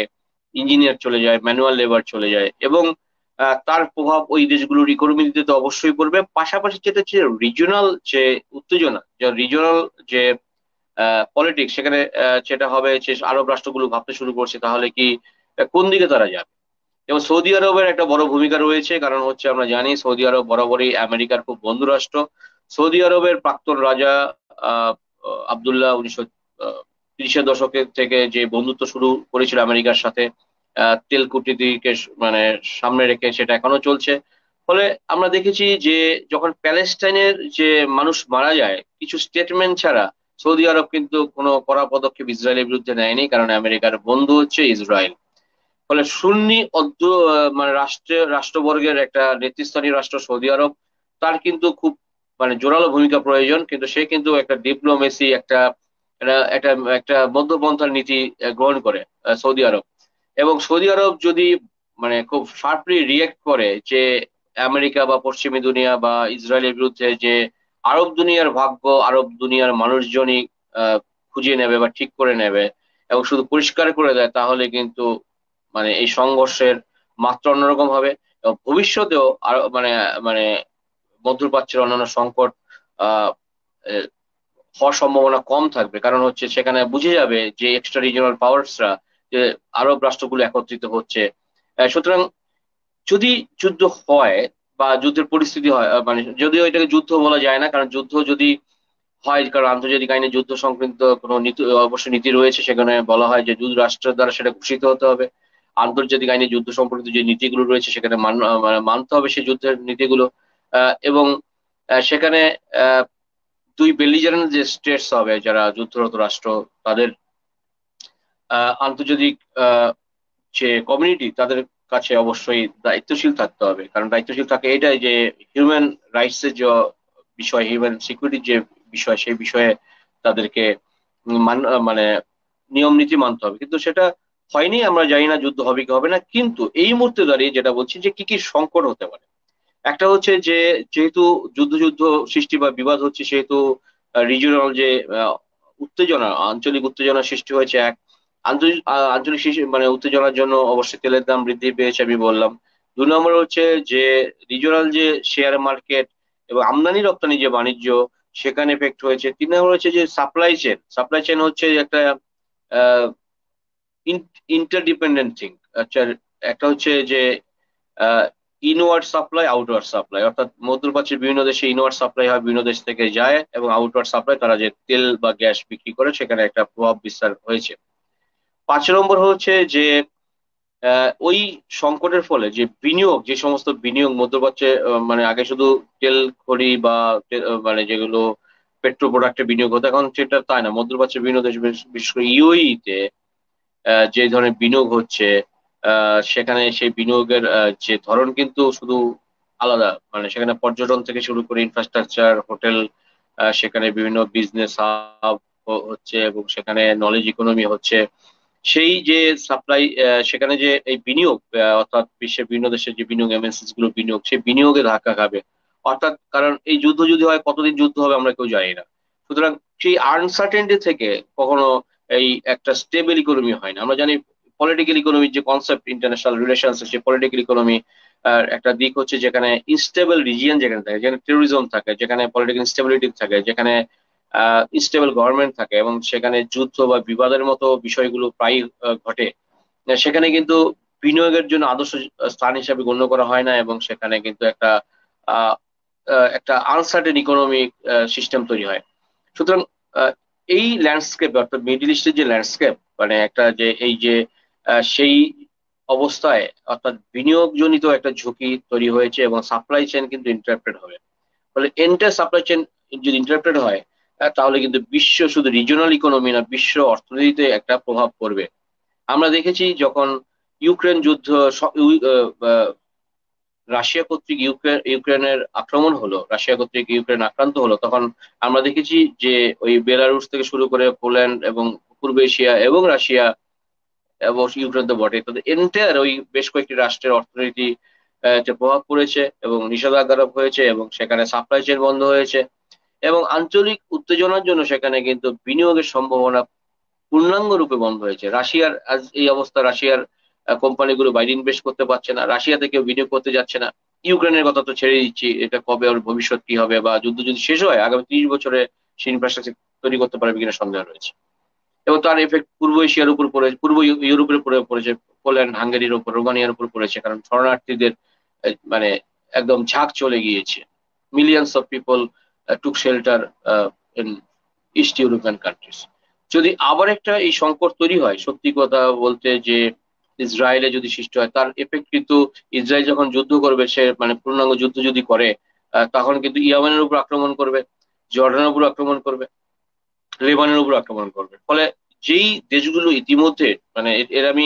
ইঞ্জিনিয়ার চলে যায়, ম্যানুয়াল লেবার চলে যায়, এবং তার প্রভাব ওই দেশগুলোর ইকোনমিতে তো অবশ্যই পড়বে। পাশাপাশি যেটা হচ্ছে রিজিওনাল যে উত্তেজনা, যে রিজিওনাল যে পলিটিক্স, সেখানে যেটা হবে যে আরব রাষ্ট্রগুলো ভাবতে শুরু করছে তাহলে কি কোন দিকে তারা যাবে। এবং সৌদি আরবের একটা বড় ভূমিকা রয়েছে, কারণ হচ্ছে আমরা জানি সৌদি আরব বরাবরই আমেরিকার খুব বন্ধু রাষ্ট্র। সৌদি আরবের প্রাক্তন রাজা আবদুল্লাহ 1930-এর দশকের থেকে যে বন্ধুত্ব শুরু করেছিল আমেরিকার সাথে, তেল কূটনীতিকে মানে সামনে রেখে সেটা এখনো চলছে। ফলে আমরা দেখেছি যে যখন প্যালেস্টাইনের যে মানুষ মারা যায়, কিছু স্টেটমেন্ট ছাড়া সৌদি আরব কিন্তু কোনো কড়া পদক্ষেপ ইসরায়েলের বিরুদ্ধে নেয়নি, কারণ আমেরিকার বন্ধু হচ্ছে ইসরায়েল। ফলে সুন্নি মানে রাষ্ট্রবর্গের একটা নেতৃস্থানীয় রাষ্ট্র সৌদি আরব, তার কিন্তু খুব মানে জোরালো ভূমিকা প্রয়োজন, কিন্তু সে কিন্তু একটা ডিপ্লোমেসি, একটা একটা একটা মধ্যপন্থার নীতি গ্রহণ করে সৌদি আরব। এবং সৌদি আরব যদি মানে খুব শার্পলি রিয়েক্ট করে যে আমেরিকা বা পশ্চিমী দুনিয়া বা ইসরায়েলের বিরুদ্ধে, যে আরব দুনিয়ার ভাগ্য আরব দুনিয়ার মানুষজনই খুঁজিয়ে নেবে বা ঠিক করে নেবে, এবং শুধু পরিষ্কার করে দেয়, তাহলে কিন্তু মানে এই সংঘর্ষের মাত্রা অন্যরকম হবে। এবং ভবিষ্যতেও আরো মানে মানে মধ্যপ্রাচ্যের অন্যান্য সংকট আহ আহ, হওয়ার সম্ভাবনা কম থাকবে, কারণ হচ্ছে সেখানে বুঝে যাবে যে এক্সট্রা রিজিওনাল পাওয়ার্সরা, যে আরব রাষ্ট্রগুলো একত্রিত হচ্ছে। সুতরাং যদি যুদ্ধ হয় বা যুদ্ধের পরিস্থিতি হয়, মানে যদিও এটাকে যুদ্ধ বলা যায় না, কারণ যুদ্ধ যদি হয়, কারণ আন্তর্জাতিক আইনে যুদ্ধ সংক্রান্ত কোনো নীতি, অবশ্য নীতি রয়েছে, সেখানে বলা হয় যে যুদ্ধ রাষ্ট্রের দ্বারা সেটা ঘোষিত হতে হবে। আন্তর্জাতিক আইনে যুদ্ধ সম্পর্কিত যে নীতিগুলো রয়েছে সেখানে মানে মানতে হবে সেই যুদ্ধের নীতিগুলো। এবং সেখানে আহ, দুই বেলিজারেন্ট যে স্টেটস হবে, যারা যুদ্ধরত রাষ্ট্র, তাদের আন্তর্জাতিক যে কমিউনিটি, তাদের কাছে অবশ্যই দায়িত্বশীল থাকতে হবে। কারণ দায়িত্বশীল থাকে এটাই যে হিউম্যান রাইটস এর যে বিষয়, হিউম্যান সিকিউরিটির যে বিষয়, সেই বিষয়ে তাদেরকে মানে নিয়ম নীতি মানতে হবে। কিন্তু সেটা হয়নি, আমরা জানি না যুদ্ধ হবে কি হবে না। কিন্তু এই মুহূর্তে দাঁড়িয়ে যেটা বলছি যে কি কি সংকট হতে পারে, একটা হচ্ছে যে যেহেতু যুদ্ধ যুদ্ধ সৃষ্টি বা বিবাদ হচ্ছে, সেহেতু রিজিওনাল যে উত্তেজনা, আঞ্চলিক উত্তেজনা সৃষ্টি হয়েছে। এক আঞ্চলিক মানে উত্তেজনার জন্য অবশ্যই তেলের দাম বৃদ্ধি পেয়েছে, আমি বললাম। 2 নম্বর হচ্ছে যে রিজিওনাল যে শেয়ার মার্কেট এবং আমদানি রপ্তানি যে বাণিজ্য, সেখানে এফেক্ট হয়েছে। 3 নম্বর হচ্ছে যে সাপ্লাই চেন হচ্ছে একটা ইন্টারডিপেন্ডেন্ট থিং। আচ্ছা, একটা হচ্ছে যে ইনওয়ার্ড সাপ্লাই, আউটওয়ার্ড সাপ্লাই, অর্থাৎ মধ্যপ্রাচ্যের বিভিন্ন দেশে ইনওয়ার্ড সাপ্লাই হয়, বিভিন্ন দেশ থেকে যায়, এবং আউটওয়ার্ড সাপ্লাই, তারা যে তেল বা গ্যাস বিক্রি করে, সেখানে একটা প্রভাব বিস্তার হয়েছে। 5 নম্বর হচ্ছে যে ওই সংকটের ফলে যে বিনিয়োগ, যে সমস্ত বিনিয়োগ মধ্যপ্রাচ্যে, মানে আগে শুধু তেল খনি বা মানে যেগুলো পেট্রো প্রোডাক্টে বিনিয়োগ হতো, এখন সেটা তাই না। মধ্যপ্রাচ্যের বিভিন্ন দেশ, বিশেষ করে ইউএই তে যে ধরনের বিনিয়োগ হচ্ছে, সেখানে সেই বিনিয়োগের যে ধরন কিন্তু শুধু আলাদা। মানে সেখানে পর্যটন থেকে শুরু করে ইনফ্রাস্ট্রাকচার, হোটেল, সেখানে বিভিন্ন বিজনেস হাব হচ্ছে, এবং সেখানে নলেজ ইকোনমি হচ্ছে। সেই যে সাপ্লাই, সেখানে যে এই বিনিয়োগ, অর্থাৎ বিশ্বের বিভিন্ন দেশের যে বিনিয়োগ, এমএনসিস গুলো বিনিয়োগ, সেই বিনিয়োগে ধাক্কা খাবে। অর্থাৎ কারণ এই যুদ্ধ যদি হয়, কতদিন যুদ্ধ হবে আমরা কেউ জানি না। সুতরাং সেই আনসার্টেনটি থেকে কখনো এই একটা স্টেবল ইকোনমি হয় না। আমরা জানি পলিটিক্যাল ইকোনমির যে কনসেপ্ট, ইন্টারন্যাশনাল রিলেশনস, সেই পলিটিক্যাল ইকোনমি একটা দিক হচ্ছে যেখানে ইনস্টেবল রিজিয়ন যেখানে থাকে, যেখানে টেরোরিজম থাকে, যেখানে পলিটিক্যাল ইনস্টেবিলিটি থাকে, যেখানে ইনস্টেবল গভর্নমেন্ট থাকে, এবং সেখানে যুদ্ধ বা বিবাদের মতো বিষয়গুলো প্রায়ই ঘটে। সেখানে কিন্তু বিনিয়োগের জন্য আদর্শ স্থান হিসাবে গণ্য করা হয় না, এবং সেখানে কিন্তু আহ, একটা আনসার্টেন ইকোনমিক সিস্টেম তৈরি হয়। সুতরাং আহ, এই ল্যান্ডস্কেপ, অর্থাৎ মিডিল ইস্টের যে ল্যান্ডস্কেপ, মানে একটা যে এই যে সেই অবস্থায়, অর্থাৎ বিনিয়োগ জনিত একটা ঝুঁকি তৈরি হয়েছে, এবং সাপ্লাই চেন কিন্তু ইন্টারাপ্টেড হবে। ফলে এন্টার সাপ্লাই চেন যদি ইন্টারাপ্টেড হয়, তাহলে কিন্তু বিশ্ব, শুধু রিজিওনাল ইকোনমি না, বিশ্ব অর্থনীতিতে একটা প্রভাব পড়বে। আমরা দেখেছি যখন ইউক্রেন যুদ্ধ, রাশিয়া কর্তৃক ইউক্রেনের আক্রমণ হলো, রাশিয়া কর্তৃক ইউক্রেন আক্রান্ত হলো, তখন আমরা দেখেছি যে ওই বেলারুশ থেকে শুরু করে পোল্যান্ড এবং পূর্ব এশিয়া এবং রাশিয়া এবং ইউক্রেন তো বটে, তাদের এন্টায়ার ওই বেশ কয়েকটি রাষ্ট্রের অর্থনীতি যে প্রভাব পড়েছে, এবং নিষেধাজ্ঞা আরোপ হয়েছে, এবং সেখানে সাপ্লাই চেইন বন্ধ হয়েছে। এবং আঞ্চলিক উত্তেজনার জন্য সেখানে কিন্তু বিনিয়োগের সম্ভাবনা পূর্ণাঙ্গ রূপে বন্ধ হয়েছে। রাশিয়ার আজ এই অবস্থা, রাশিয়ার কোম্পানিগুলো বাইরে ইনভেস্ট করতে পারছে না, রাশিয়াতে কেউ বিনিয়োগ করতে যাচ্ছে না। ইউক্রেনের কথা তো ছেড়ে দিচ্ছি, এটা কবে ওর ভবিষ্যৎ কি হবে, বা যুদ্ধ যদি শেষ হয় আগামী 30 বছরে সে ইনফ্রাস্ট্রাকচার তৈরি করতে পারবে কিনা সন্দেহ রয়েছে। এবং তার এফেক্ট পূর্ব এশিয়ার উপর পড়ে, পূর্ব ইউরোপের উপরে পড়েছে, পোল্যান্ড, হাঙ্গেরির উপর, রোমানিয়ার উপর পড়েছে, কারণ শরণার্থীদের মানে একদম ঝাঁক চলে গিয়েছে। Millions of people took shelter in east European countries. যদি আবার একটা এই সংকট তৈরি হয়, সত্যি কথা বলতে যে ইসরায়েলে যদি সৃষ্টি হয়, তার এফেক্ট কিন্তু ইসরায়েল যখন যুদ্ধ করবে, সে মানে পূর্ণাঙ্গ যুদ্ধ যদি করে, তখন কিন্তু ইয়েমেনের উপর আক্রমণ করবে, জর্ডানের উপর আক্রমণ করবে, লেবাননের উপর আক্রমণ করবে। ফলে যেই দেশগুলো ইতিমধ্যে মানে এর আমি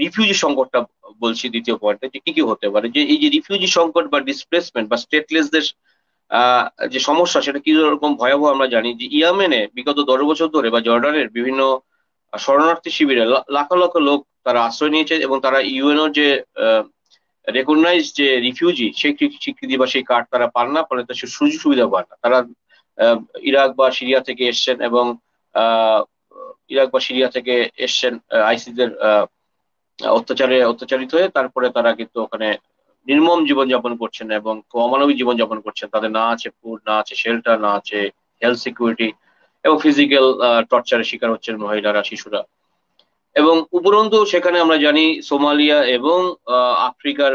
রিফিউজি সংকটটা বলছি দ্বিতীয় পয়েন্টে, যে কি কি হতে পারে, যে এই যে রিফিউজি সংকট বা ডিসপ্লেসমেন্ট বা স্টেটলেসদের আহ যে সমস্যা, সেটা কি রকম ভয়াবহ আমরা জানি। যে ইয়েমেনে বিগত 10 বছর ধরে বা জর্ডানের বিভিন্ন শরণার্থী শিবিরে লাখ লক্ষ লোক তারা আশ্রয় নিয়েছে, এবং তারা ইউএনও যে রেকগনাইজ যে রিফিউজি, সেই স্বীকৃতি বা সেই কার্ড তারা পান না। ফলে তার সুযোগ সুবিধা পান না। তারা আহ, ইরাক বা সিরিয়া থেকে এসছেন, এবং আহ, ইরাক বা সিরিয়া থেকে এসছেন আইসিসের অত্যাচারিত হয়ে। তারপরে তারা কিন্তু ওখানে নির্মম জীবনযাপন করছেন এবং খুব অমানবিক জীবনযাপন করছেন। তাদের না আছে ফুড, না আছে শেল্টার, না আছে হেলথ সিকিউরিটি, এবং ফিজিক্যাল টর্চারের শিকার হচ্ছেন মহিলারা, শিশুরা। এবং উপরন্তু সেখানে আমরা জানি সোমালিয়া এবং আফ্রিকার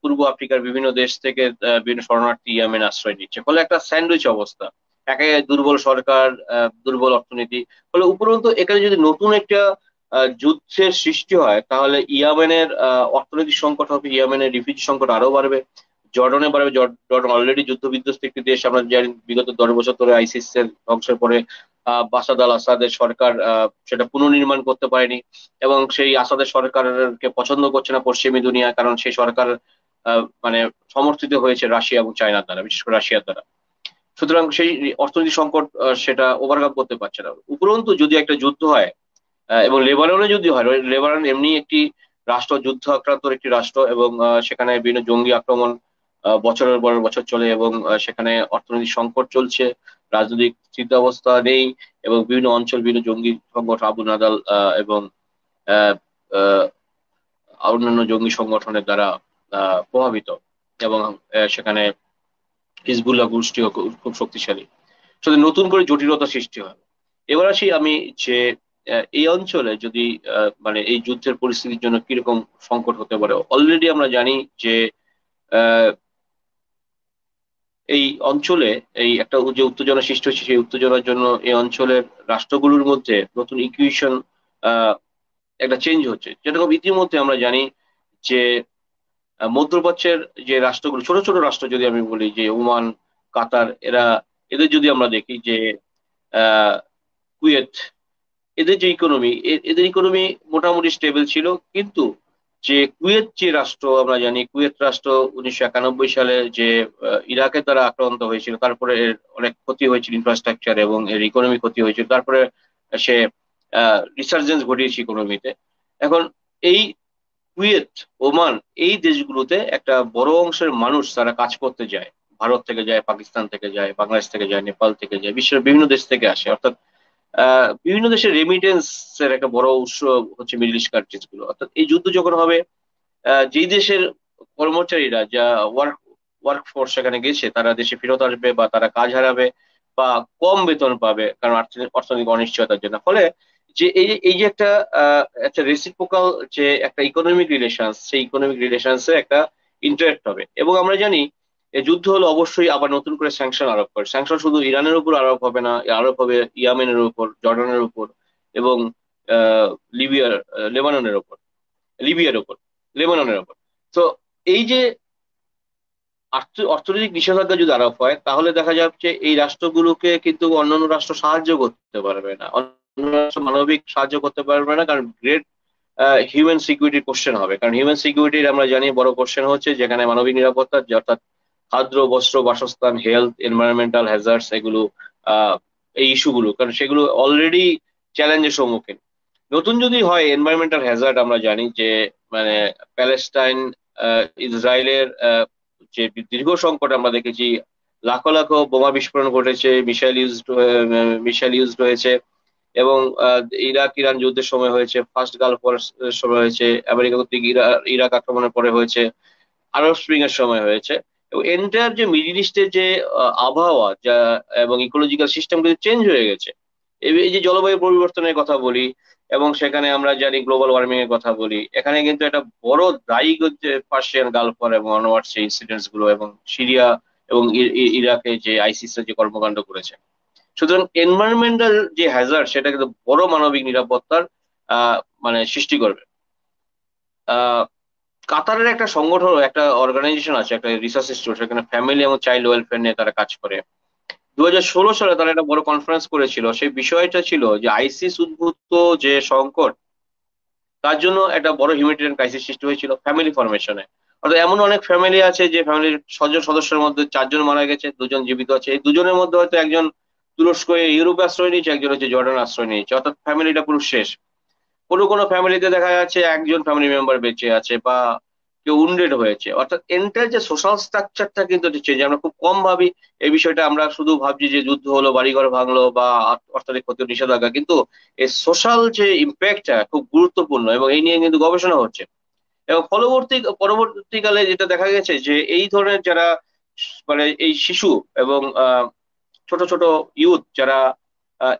পূর্ব আফ্রিকার বিভিন্ন দেশ থেকে বিভিন্ন শরণার্থী ইয়েমেন আশ্রয় নিচ্ছে। ফলে একটা স্যান্ডউইচ অবস্থা, একে দুর্বল সরকার, দুর্বল অর্থনীতি। ফলে উপরন্তু এখানে যদি নতুন একটা যুদ্ধের সৃষ্টি হয়, তাহলে ইয়েমেনের অর্থনৈতিক সংকট হবে, ইয়েমেনের রিফিউজি সংকট আরো বাড়বে, জর্ডনে বাড়বে। জর্ডন অলরেডি যুদ্ধ বিধ্বস্ত একটি দেশ। আমরা জানি বিগত 10 বছর ধরে আইসিস এর ধ্বংসের পরে বাসাদ আল আসাদের সরকার সেটা পুনর্নির্মাণ করতে পারেনি, এবং সেই আসাদের সরকারকে পছন্দ করছে না পশ্চিমী দুনিয়া, কারণ সেই সরকার মানে সমর্থিত হয়েছে রাশিয়া এবং চায়নার দ্বারা, বিশেষ করে রাশিয়ার দ্বারা। সুতরাং সেই অর্থনৈতিক সংকট সেটা ওভারকাম করতে পারছে না। উপরন্তু যদি একটা যুদ্ধ হয়, এবং লেবাননে যদি হয়, লেবানন এমনি একটি রাষ্ট্র, যুদ্ধ আক্রান্ত একটি রাষ্ট্র, এবং সেখানে বিভিন্ন জঙ্গি আক্রমণ বছরের পর বছর চলে, এবং সেখানে অর্থনৈতিক সংকট চলছে, রাজনৈতিক স্থিতাবস্থা নেই, এবং বিভিন্ন অঞ্চল বিভিন্ন জঙ্গি সংগঠন, আবু নাদাল এবং আহ, আহ, অন্যান্য জঙ্গি সংগঠনের দ্বারা প্রভাবিত, এবং সেখানে হিজবুল্লাহ গোষ্ঠীও খুব শক্তিশালী। শুধু নতুন করে জটিলতা সৃষ্টি হয়। এবার আসি আমি যে এই অঞ্চলে যদি মানে এই যুদ্ধের পরিস্থিতির জন্য কিরকম সংকট হতে পারে। অলরেডি আমরা জানি যে আহ, এই অঞ্চলে এই একটা যে উত্তেজনা সৃষ্টি হচ্ছে, সেই উত্তেজনার জন্য এই অঞ্চলের রাষ্ট্রগুলোর মধ্যে নতুন ইকুয়েশন একটা চেঞ্জ হচ্ছে। যেরকম ইতিমধ্যে আমরা জানি যে মধ্যপ্রাচ্যের যে রাষ্ট্রগুলো, ছোট ছোট রাষ্ট্র যদি আমি বলি, যে ওমান, কাতার, এদের যদি আমরা দেখি যে আহ কুয়েত, এদের যে ইকোনমি, এদের ইকোনমি মোটামুটি স্টেবল ছিল। কিন্তু যে কুয়েত যে রাষ্ট্র, আমরা জানি কুয়েত রাষ্ট্র 1991 সালে যে ইরাকের দ্বারা আক্রান্ত হয়েছিল, তারপরে এর অনেক ক্ষতি হয়েছিল ইনফ্রাস্ট্রাকচার, এবং এর ইকোনমি ক্ষতি হয়েছিল। তারপরে সে রিসার্জেন্স ঘটিয়েছে ইকোনমিতে। এখন এই কুয়েত, ওমান, এই দেশগুলোতে একটা বড় অংশের মানুষ তারা কাজ করতে যায়। ভারত থেকে যায়, পাকিস্তান থেকে যায়, বাংলাদেশ থেকে যায়, নেপাল থেকে যায়, বিশ্বের বিভিন্ন দেশ থেকে আসে। অর্থাৎ বিভিন্ন দেশের রেমিটেন্স এর একটা বড় উৎস হচ্ছে মিডল ইস্ট কান্ট্রিজ গুলো। অর্থাৎ এই যুদ্ধ যখন হবে, যেই দেশের কর্মচারীরা যা ওয়ার্ক ফোর্স সেখানে গেছে, তারা দেশে ফেরত আসবে, বা তারা কাজ হারাবে, বা কম বেতন পাবে, কারণ অর্থনৈতিক অনিশ্চয়তার জন্য। ফলে যে এই যে একটা রেসিপ্রোকাল যে একটা ইকোনমিক রিলেশনস, সেই ইকোনমিক রিলেশনস এ একটা ইন্টারেক্ট হবে। এবং আমরা জানি এই যুদ্ধ হলে অবশ্যই আবার নতুন করে স্যাংশন আরোপ করে। স্যাংশন শুধু ইরানের উপর আরোপ হবে না, আরোপ হবে ইয়ামেনের উপর, জর্ডানের উপর, এবং আহ লিবিয়ার লেবাননের উপর, লিবিয়ার উপর, লেবাননের উপর। তো এই যে অর্থনৈতিক নিষেধাজ্ঞা যদি আরোপ হয়, তাহলে দেখা যাচ্ছে এই রাষ্ট্রগুলোকে কিন্তু অন্যান্য রাষ্ট্র সাহায্য করতে পারবে না, অন্যান্য রাষ্ট্র মানবিক সাহায্য করতে পারবে না, কারণ গ্রেট হিউম্যান সিকিউরিটি কোশ্চেন হবে। কারণ হিউম্যান সিকিউরিটির আমরা জানি বড় কোশ্চেন হচ্ছে যেখানে মানবিক নিরাপত্তা, অর্থাৎ খাদ্য, বস্ত্র, বাসস্থান, হেলথ, এনভায়রনমেন্টাল হ্যাজার্ডস, এগুলো এই ইস্যুগুলো, কারণ সেগুলো অলরেডি চ্যালেঞ্জের সম্মুখীন। নতুন যদি হয় এনভায়রনমেন্টাল হ্যাজার্ড, আমরা জানি যে মানে প্যালেস্টাইন, ইসরায়েলের যে দীর্ঘ সংকট আমরা দেখেছি, লাখো লাখো বোমা বিস্ফোরণ ঘটেছে, মিসাইল ইউজড হয়েছে, এবং ইরাক ইরান যুদ্ধের সময় হয়েছে, ফার্স্ট গালফ ওয়ার সময় হয়েছে, আমেরিকা কর্তৃক ইরাক আক্রমণের পরে হয়েছে, আরব স্প্রিং এর সময় হয়েছে। এবং এন্টায়ার যে মিডিল ইস্টের যে আবহাওয়া যা এবং ইকোলজিক্যাল সিস্টেম কিন্তু চেঞ্জ হয়ে গেছে। এই যে জলবায়ু পরিবর্তনের কথা বলি, এবং সেখানে আমরা জানি গ্লোবাল ওয়ার্মিং এর কথা বলি, এখানে কিন্তু একটা বড় দায়ী হচ্ছে পার্সিয়ান গালফ ওয়ার এবং অনওয়ার্ড সেই ইনসিডেন্টস গুলো, এবং সিরিয়া এবং ইরাকে যে আইসিস যে কর্মকাণ্ড করেছে। সুতরাং এনভায়রনমেন্টাল যে হ্যাজার্ড সেটা কিন্তু বড় মানবিক নিরাপত্তার মানে সৃষ্টি করবে। আহ কাতারের একটা সংগঠন, একটা অর্গানাইজেশন আছে, একটা রিসার্চ ইনস্টিটিউট, সেখানে ফ্যামিলি এবং চাইল্ড ওয়েলফেয়ার নিয়ে তারা কাজ করে। 2016 সালে তারা একটা বড় কনফারেন্স করেছিল, সেই বিষয়টা ছিল যে আইসিস উদ্ভূত যে সংকট, তার জন্য একটা বড় হিউম্যানিটেরিয়ান ক্রাইসিস সৃষ্টি হয়েছিল ফ্যামিলি ফরমেশনে। অর্থাৎ এমন অনেক ফ্যামিলি আছে যে ফ্যামিলির 6 জন সদস্যের মধ্যে 4 জন মারা গেছে, 2 জন জীবিত আছে। এই দুজনের মধ্যে হয়তো একজন তুরস্ক ইউরোপে আশ্রয় নিয়েছে, একজন হচ্ছে জর্ডান আশ্রয় নিয়েছে, অর্থাৎ ফ্যামিলিটা পুরো শেষ। কোনো কোনো ফ্যামিলিতে দেখা যাচ্ছে একজন ফ্যামিলি মেম্বার বেঁচে আছে বা কেউ উন্ডেড হয়েছে। অর্থাৎ এন্টার যে সোশ্যাল স্ট্রাকচারটা কিন্তু চেঞ্জ, আমরা খুব কম ভাবি এই বিষয়টা। আমরা শুধু ভাবছি যে যুদ্ধ হলো, বাড়িঘর ভাঙলো বা অর্থনৈতিক ক্ষতি, নিষেধাজ্ঞা, কিন্তু এই সোশ্যাল যে ইম্প্যাক্টটা খুব গুরুত্বপূর্ণ এবং এই নিয়ে কিন্তু গবেষণা হচ্ছে। এবং পরবর্তীকালে যেটা দেখা গেছে যে এই ধরনের যারা মানে এই শিশু এবং ছোট ছোট ইউথ যারা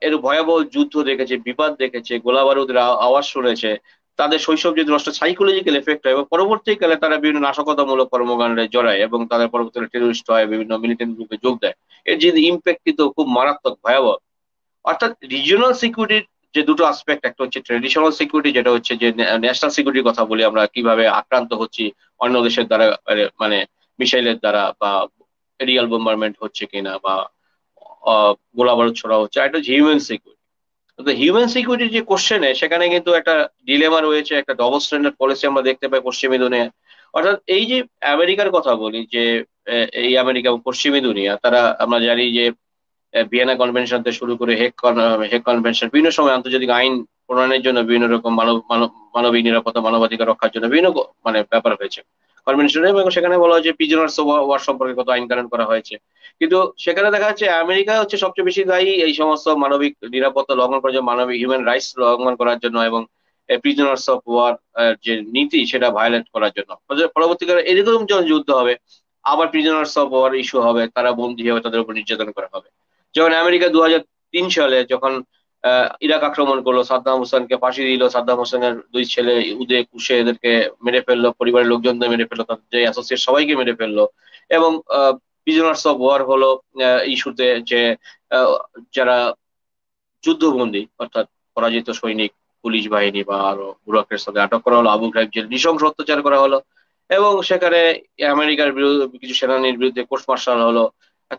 এর ভয়াবহ যুদ্ধ দেখেছে, বিপদ দেখেছে, গোলা বারুদের আওয়াজ শুনেছে, তাদের শৈশব যদি নষ্ট, সাইকোলজিক্যাল এফেক্ট হয় এবং পরবর্তীকালে তারা বিভিন্ন নাশকতামূলক কর্মকাণ্ডে জড়ায় এবং তাদের পরবর্তীকালে টেরোরিস্ট হয়, বিভিন্ন মিলিটেন্ট গ্রুপে যোগ দেয়। এর যে ইম্প্যাক্ট কিন্তু খুব মারাত্মক, ভয়াবহ। অর্থাৎ রিজিওনাল সিকিউরিটির যে দুটো আসপেক্ট, একটা হচ্ছে ট্রেডিশনাল সিকিউরিটি, যেটা হচ্ছে যে ন্যাশনাল সিকিউরিটির কথা বলি, আমরা কিভাবে আক্রান্ত হচ্ছি অন্য দেশের দ্বারা, মানে মিসাইলের দ্বারা বা এরিয়াল বোম্বারমেন্ট হচ্ছে কিনা বা গোলা বারুদ ছোড়া হচ্ছে। আর একটা হিউম্যান সিকিউরিটি। তো হিউম্যান সিকিউরিটির যে কোশ্চেনে, সেখানে কিন্তু একটা ডিলেমা রয়েছে, একটা ডবল স্ট্যান্ডার্ড পলিসি আমরা দেখতে পাই পশ্চিমী দুনিয়া। অর্থাৎ এই যে আমেরিকার কথা বলি, যে এই আমেরিকা এবং পশ্চিমী দুনিয়া, তারা আমরা জানি যে ভিয়েনা কনভেনশন থেকে শুরু করে হেগ কনভেনশন, বিভিন্ন সময় আন্তর্জাতিক আইন প্রণয়নের জন্য বিভিন্ন রকম মানবিক নিরাপত্তা, মানবাধিকার রক্ষার জন্য বিভিন্ন মানে ব্যাপার হয়েছে কনভেনশন। এবং সেখানে বলা হয়েছে প্রিজনার্স অফ ওয়ার সম্পর্কে কত আইন কানুন করা হয়েছে। কিন্তু সেখানে দেখা যাচ্ছে আমেরিকা হচ্ছে সবচেয়ে বেশি দায়ী এই সমস্ত মানবিক নিরাপত্তা লঙ্ঘন করার জন্য, মানবিক হিউম্যান রাইটস লঙ্ঘন করার জন্য এবং প্রিজনার্স অফ ওয়ার যে নীতি সেটা ভায়োলেট করার জন্য। পরবর্তীকালে এরকম যখন যুদ্ধ হবে, আবার প্রিজনার্স অফ ওয়ার ইস্যু হবে, তারা বন্দী হবে, তাদের উপর নির্যাতন করা হবে। যেমন আমেরিকা 2003 সালে যখন ইরাক আক্রমণ করলো, সাদ্দাম হোসেনকে ফাঁসি দিল, সাদ্দাম হোসেনের 2 ছেলে উদে কুশে এদেরকে মেরে ফেললো, পরিবারের লোকজনদের মেরে ফেললো, তাদের যে অ্যাসোসিয়েট সবাইকে মেরে ফেললো। এবং প্রিজনার্স অফ ওয়ার হলো ইস্যুতে যে আহ, যারা যুদ্ধবন্দী, অর্থাৎ পরাজিত সৈনিক, পুলিশ বাহিনী বা আরো ব্যুরোক্রেটস, তাদের আটক করা হলো, আবু ঘ্রাইব জেলে নৃশংস অত্যাচার করা হলো। এবং সেখানে আমেরিকার বিরুদ্ধে কিছু সেনানীর বিরুদ্ধে কোর্ট মার্শাল হলো।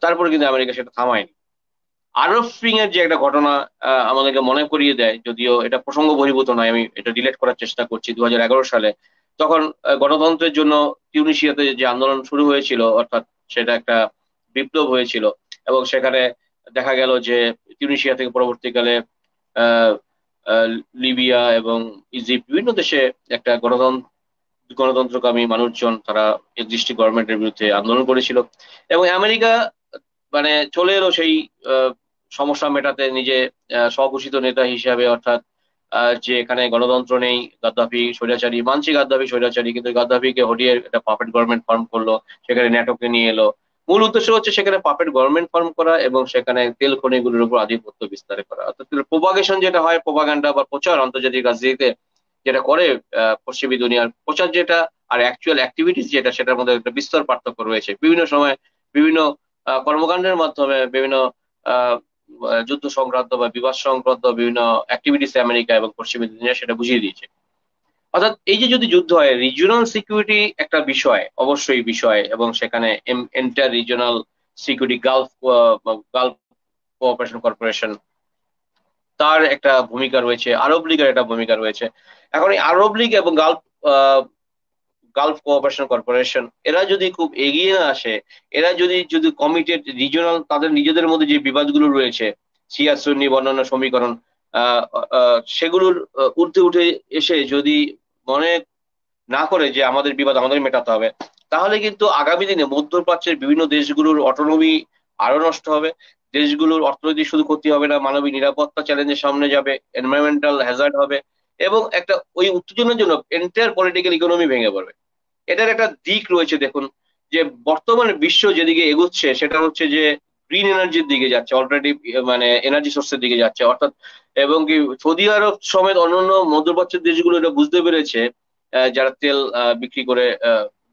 তারপরে কিন্তু আমেরিকা সেটা থামায়নি। আরব স্প্রিং এর যে একটা ঘটনা আমাদেরকে মনে করিয়ে দেয়, যদিও এটা প্রসঙ্গ বহির্ভূত নয়, আমি এটা ডিলেট করার চেষ্টা করছি। 2011 সালে তখন গণতন্ত্রের জন্য টিউনিশিয়াতে যে আন্দোলন শুরু হয়েছিল, অর্থাৎ সেটা একটা বিপ্লব হয়েছিল। এবং সেখানে দেখা গেল যে টিউনিশিয়া থেকে পরবর্তীকালে আহ আহ, লিবিয়া এবং ইজিপ্ট, বিভিন্ন দেশে একটা গণতন্ত্রকামী মানুষজন তারা এক্সিস্টিং গভর্নমেন্টের বিরুদ্ধে আন্দোলন করেছিল। এবং আমেরিকা মানে চলে এলো সেই আহ, সমস্যা মেটাতে নিজে স্বঘোষিত নেতা হিসাবে। অর্থাৎ যে এখানে গণতন্ত্র নেই, গাদ্দাফি স্বৈরাচারী, মানছি গাদ্দাফি স্বৈরাচারী, কিন্তু গাদ্দাফিকে হটিয়ে একটা পাপেট গভর্নমেন্ট ফর্ম করলো, সেখানে ন্যাটোকে নিয়ে এলো। মূল উদ্দেশ্য হচ্ছে সেখানে পাপেট গভর্নমেন্ট ফর্ম করা এবং সেখানে তেল খনিগুলোর উপর আধিপত্য বিস্তার করা। অর্থাৎ প্রোপাগেশন যেটা হয়, প্রোপাগান্ডা বা প্রচার আন্তর্জাতিক রাজনীতিতে যেটা করে পশ্চিমী দুনিয়ার প্রচার যেটা, আর অ্যাকচুয়াল অ্যাক্টিভিটিস যেটা, সেটার মধ্যে একটা বিস্তর পার্থক্য রয়েছে। বিভিন্ন সময় বিভিন্ন কর্মকাণ্ডের মাধ্যমে, বিভিন্ন আহ, যুদ্ধ সংক্রান্ত বা বিবাদ সংক্রান্ত বিভিন্ন অ্যাক্টিভিটিস আমেরিকা এবং পশ্চিমী দুনিয়া সেটা বুঝিয়ে দিয়েছে। অর্থাৎ এই যে যদি যুদ্ধ হয়, রিজিওনাল সিকিউরিটি একটা বিষয়, অবশ্যই বিষয়, এবং সেখানে enter regional security, Gulf cooperation corporation, তার একটা ভূমিকা রয়েছে, আরব লীগের একটা ভূমিকা রয়েছে। এখন এই আরব লীগ এবং গালফ কোঅপারেশন কর্পোরেশন, এরা যদি খুব এগিয়ে না আসে, এরা যদি যদি কমিটেড রিজিওনাল, তাদের নিজেদের মধ্যে যে বিবাদগুলো রয়েছে, শিয়া সুন্নি বর্ণনা সমীকরণ, সেগুলোর ঊর্ধ্বে উঠে এসে যদি মনে না করে যে আমাদের বিবাদ আমাদের মেটাতে হবে, তাহলে কিন্তু আগামী দিনে মধ্যপ্রাচ্যের বিভিন্ন দেশগুলোর অটোনমি আরো নষ্ট হবে। দেশগুলোর অর্থনৈতিক শুধু ক্ষতি হবে না, মানবিক নিরাপত্তা চ্যালেঞ্জের সামনে যাবে, এনভায়রনমেন্টাল হ্যাজার্ড হবে। এবং একটা ওই উত্তেজনার জন্য এন্টায়ার পলিটিক্যাল ইকোনমি ভেঙে পড়বে। এটার একটা দিক রয়েছে দেখুন, যে বর্তমানে বিশ্ব যেদিকে এগুচ্ছে সেটা হচ্ছে যে গ্রিন এনার্জির দিকে যাচ্ছে, অল্টারনেটিভ মানে এনার্জি সোর্সের দিকে যাচ্ছে। অর্থাৎ এবং কি সৌদি আরব সমেত অন্যান্য মধ্যপ্রাচ্যের দেশগুলো এটা বুঝতে পেরেছে, যারা তেল বিক্রি করে,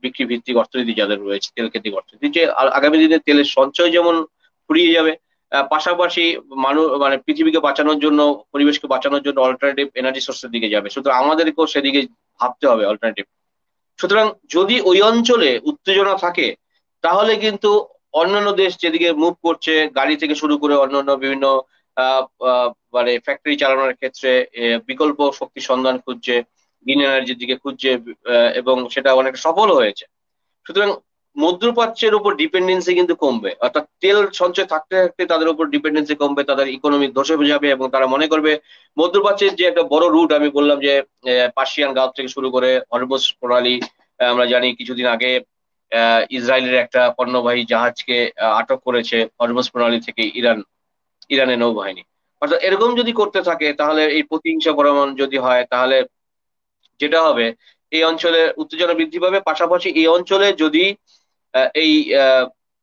বিক্রি ভিত্তিক অর্থনীতি যাদের রয়েছে, তেল কেন্দ্রিক অর্থনীতি, যে আগামী দিনে তেলের সঞ্চয় যেমন ফুরিয়ে যাবে, পাশাপাশি মানুষ মানে পৃথিবীকে বাঁচানোর জন্য, পরিবেশকে বাঁচানোর জন্য অল্টারনেটিভ এনার্জি সোর্সের দিকে যাবে। সুতরাং আমাদেরকেও সেদিকে ভাবতে হবে অল্টারনেটিভ। সুতরাং যদি ওই অঞ্চলে উত্তেজনা থাকে, তাহলে কিন্তু অন্যান্য দেশ যেদিকে মুভ করছে, গাড়ি থেকে শুরু করে অন্যান্য বিভিন্ন আহ, আহ, মানে ফ্যাক্টরি চালানোর ক্ষেত্রে বিকল্প শক্তি সন্ধান খুঁজছে, গ্রিন এনার্জির দিকে খুঁজছে, এবং সেটা অনেক সফল হয়েছে। সুতরাং মধ্যপ্রাচ্যের উপর ডিপেন্ডেন্সি কিন্তু কমবে, অর্থাৎ তেল সঞ্চয় থাকতে থাকতে তাদের উপর ডিপেন্ডেন্সি কমবে, তাদের ইকোনমি ধসে যাবে, এবং তারা মনে করবে মধ্যপ্রাচ্যের যে একটা বড় রুট আমি বললাম যে পার্সিয়ান গালফ থেকে শুরু করে হরমুজ প্রণালী, আমরা জানি কিছুদিন আগে ইসরায়েলের একটা পণ্যবাহী জাহাজকে আটক করেছে হরমুজ প্রণালী থেকে ইরানের নৌবাহিনী। অর্থাৎ এরকম যদি করতে থাকে, তাহলে এই প্রতিহিংসা পরমাণু যদি হয়, তাহলে যেটা হবে, এই অঞ্চলে উত্তেজনা বৃদ্ধি পাবে। পাশাপাশি এই অঞ্চলে যদি এই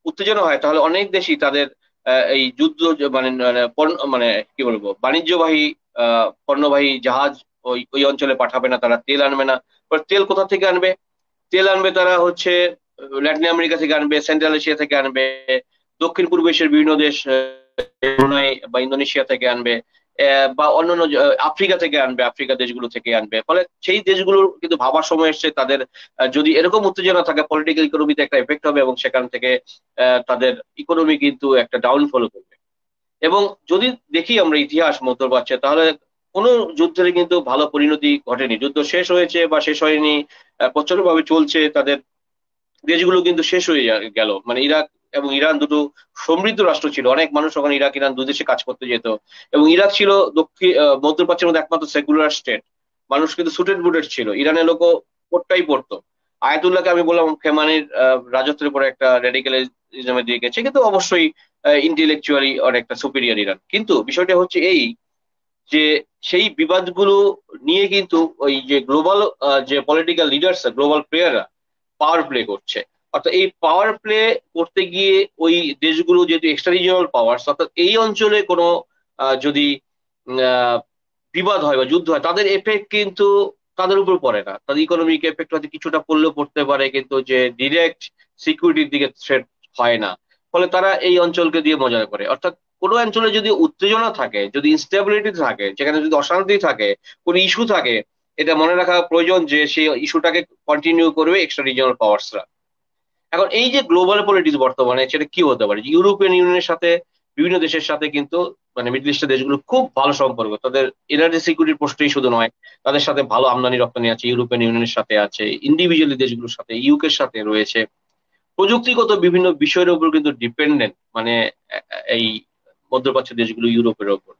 উত্তেজনা হয়, তাহলে অনেক দেশই তাদের এই যুদ্ধ মানে মানে মানে কি বলবো, বাণিজ্যবাহী পণ্যবাহী জাহাজ ওই ওই অঞ্চলে পাঠাবে না, তারা তেল আনবে না। এবার তেল কোথা থেকে আনবে? তেল আনবে তারা হচ্ছে ল্যাটিন আমেরিকা থেকে আনবে, সেন্ট্রাল এশিয়া থেকে আনবে, দক্ষিণ পূর্ব এশিয়ার বিভিন্ন দেশ, ব্রুনাই বা ইন্দোনেশিয়া থেকে আনবে, বা অন্যান্য আফ্রিকা থেকে আনবে, আফ্রিকা দেশগুলো থেকে আনবে। ফলে সেই দেশগুলোর কিন্তু ভাবার সময় এসছে, তাদের যদি এরকম উত্তেজনা থাকে, পলিটিক্যাল ইকোনমিতে একটা এফেক্ট হবে, এবং সেখান থেকে তাদের ইকোনমি কিন্তু একটা ডাউনফল করবে। এবং যদি দেখি আমরা ইতিহাস মধ্যপ্রাচ্যে, তাহলে কোনো যুদ্ধের কিন্তু ভালো পরিণতি ঘটেনি। যুদ্ধ শেষ হয়েছে বা শেষ হয়নি, প্রচন্ডভাবে চলছে, তাদের দেশগুলো কিন্তু শেষ হয়ে গেল। মানে ইরাক এবং ইরান দুটো সমৃদ্ধ রাষ্ট্র ছিল, অনেক মানুষ ওখানে ইরাক ইরান দুদেশে কাজ করতে যেত, এবং ইরাক ছিল দক্ষিণ মধ্যপ্রাচ্যের মধ্যে একমাত্র সেকুলার স্টেট। মানুষ কিন্তু সুটেড বুটেড ছিল, ইরানের লোকও কোটটাই পড়তো। আয়াতুল্লাহকে আমি বললাম খেমানির রাজত্বের উপরে একটা রেডিক্যালিজমের দিকে গেছে, কিন্তু অবশ্যই ইন্টেলেকচুয়ালি অনেকটা সুপিরিয়র ইরান। কিন্তু বিষয়টা হচ্ছে এই, যে সেই বিবাদগুলো নিয়ে কিন্তু ওই যে গ্লোবাল যে পলিটিক্যাল লিডার্স, গ্লোবাল প্লেয়াররা পাওয়ার প্লে করছে। অর্থাৎ এই পাওয়ার প্লে করতে গিয়ে ওই দেশগুলো যেহেতু এক্সট্রা রিজিওনাল পাওয়ার, অর্থাৎ এই অঞ্চলে কোনো যদি আহ, বিবাদ হয় বা যুদ্ধ হয়, তাদের এফেক্ট কিন্তু তাদের উপর পড়ে না, তাদের ইকোনমিক এফেক্ট হয়তো কিছুটা পড়লেও পড়তে পারে, কিন্তু যে ডিরেক্ট সিকিউরিটির দিকে থ্রেট হয় না। ফলে তারা এই অঞ্চলকে দিয়ে মজা করে। অর্থাৎ কোনো অঞ্চলে যদি উত্তেজনা থাকে, যদি ইনস্টেবিলিটি থাকে, যেখানে যদি অশান্তি থাকে, কোনো ইস্যু থাকে, এটা মনে রাখা প্রয়োজন যে সেই ইস্যুটাকে কন্টিনিউ করবে এক্সট্রা রিজিওনাল পাওয়ার্সরা। এখন এই যে গ্লোবাল পলিটিক্স বর্তমানে, সেটা কি হতে পারে? যে ইউরোপিয়ান ইউনিয়নের সাথে বিভিন্ন দেশের সাথে কিন্তু মানে মিডল ইস্টের দেশগুলো খুব ভালো সম্পর্ক, তাদের এনার্জি সিকিউরিটির প্রশ্নই শুধু নয়, তাদের সাথে ভালো আমদানি রপ্তানি আছে, ইউরোপিয়ান ইউনিয়নের সাথে আছে, ইন্ডিভিজুয়ালি দেশগুলোর সাথে, ইউকের সাথে রয়েছে। প্রযুক্তিগত বিভিন্ন বিষয়ের উপর কিন্তু ডিপেন্ডেন্ট, মানে এই মধ্যপ্রাচ্যের দেশগুলো ইউরোপের ওপর,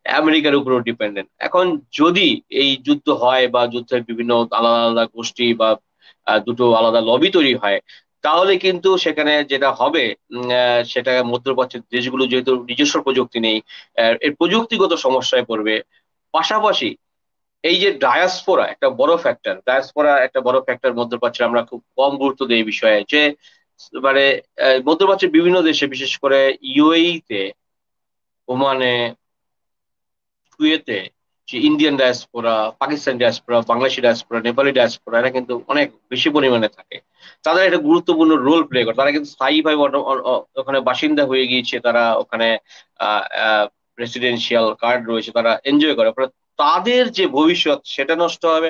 আমেরিকার উপরও ডিপেন্ডেন্ট। এখন যদি এই যুদ্ধ হয় বা যুদ্ধের বিভিন্ন আলাদা আলাদা গোষ্ঠী বা দুটো আলাদা লবি তৈরি হয়, তাহলে কিন্তু সেখানে যেটা হবে, সেটা মধ্যপ্রাচ্যের দেশগুলো যেহেতু নিজস্ব প্রযুক্তি নেই, এর প্রযুক্তিগত সমস্যায় পড়বে। পাশাপাশি এই যে ডায়াসপোরা একটা বড় ফ্যাক্টর, ডায়াসপোরা একটা বড় ফ্যাক্টর মধ্যপ্রাচ্যে, আমরা খুব কম গুরুত্ব দিই এই বিষয়ে, যে মানে মধ্যপ্রাচ্যের বিভিন্ন দেশে, বিশেষ করে ইউএই তে, ওমানে, কুয়েতে, যে Indian diaspora, Pakistan diaspora, Bangladeshi diaspora, Nepali diaspora, এরা কিন্তু অনেক বেশি পরিমাণে থাকে। তারা একটা গুরুত্বপূর্ণ রোল প্লে করে, তারা কিন্তু স্থায়ীভাবে ওখানে বাসিন্দা হয়ে গিয়েছে, তারা ওখানে রেসিডেন্সিয়াল কার্ড রয়েছে, তারা এনজয় করে। ফলে তাদের যে ভবিষ্যৎ, সেটা নষ্ট হবে।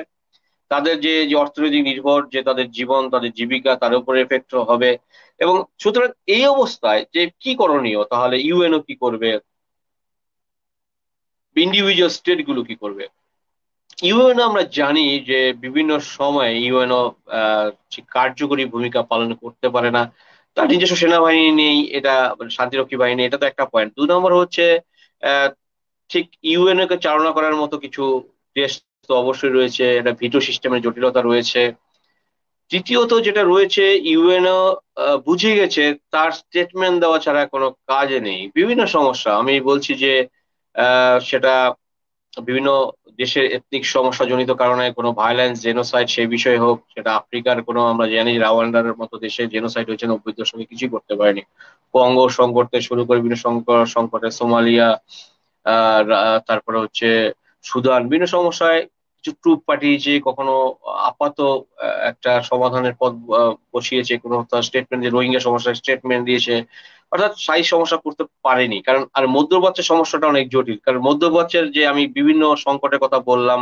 তাদের যে যে অর্থনৈতিক নির্ভর, যে তাদের জীবন, তাদের জীবিকা, তার উপরে এফেক্ট হবে। এবং সুতরাং এই অবস্থায় যে কি করণীয়, তাহলে ইউএনও কি করবে, ইন্ডিভিজুয়াল স্টেট গুলো কি করবে? ইউএনও আমরা জানি যে বিভিন্ন সময় ইউএনও কার্যকরী ভূমিকা পালন করতে পারে না, তার নিজস্ব সেনাবাহিনী নেই, এটা মানে শান্তিরক্ষী বাহিনী, এটা তো একটা পয়েন্ট। 2 নম্বর হচ্ছে আহ, ঠিক ইউএনও কে চালনা করার মতো কিছু দেশ তো অবশ্যই রয়েছে, এটা ভিটো সিস্টেমের জটিলতা রয়েছে। তৃতীয়ত যেটা রয়েছে, ইউএনও বুঝে গেছে তার স্টেটমেন্ট দেওয়া ছাড়া কোনো কাজ নেই। বিভিন্ন সমস্যা আমি বলছি যে সেটা বিভিন্ন দেশের এথনিক সমস্যা জনিত কারণে কোনো ভায়োলেন্স, জেনোসাইড সেই বিষয়ে হোক, সেটা আফ্রিকার কোনো, আমরা জানি রাওয়ান্ডার মতো দেশে জেনোসাইড হয়েছে 90 দশকে, কিছুই করতে পারেনি। কঙ্গো সংকট থেকে শুরু করে বিভিন্ন সংকটে, সোমালিয়া, তারপরে হচ্ছে সুদান, বিভিন্ন সমস্যায় কিছু ট্রুপ পাঠিয়েছে, কখনো আপাত একটা সমাধানের পথ বসিয়েছে, কোনো স্টেটমেন্ট যে রোহিঙ্গা সমস্যার স্টেটমেন্ট দিয়েছে, অর্থাৎ স্থায়ী সমস্যা করতে পারেনি। কারণ আর মধ্যপ্রাচ্যের সমস্যাটা অনেক জটিল, কারণ মধ্যপ্রাচ্যের যে আমি বিভিন্ন সংকটের কথা বললাম,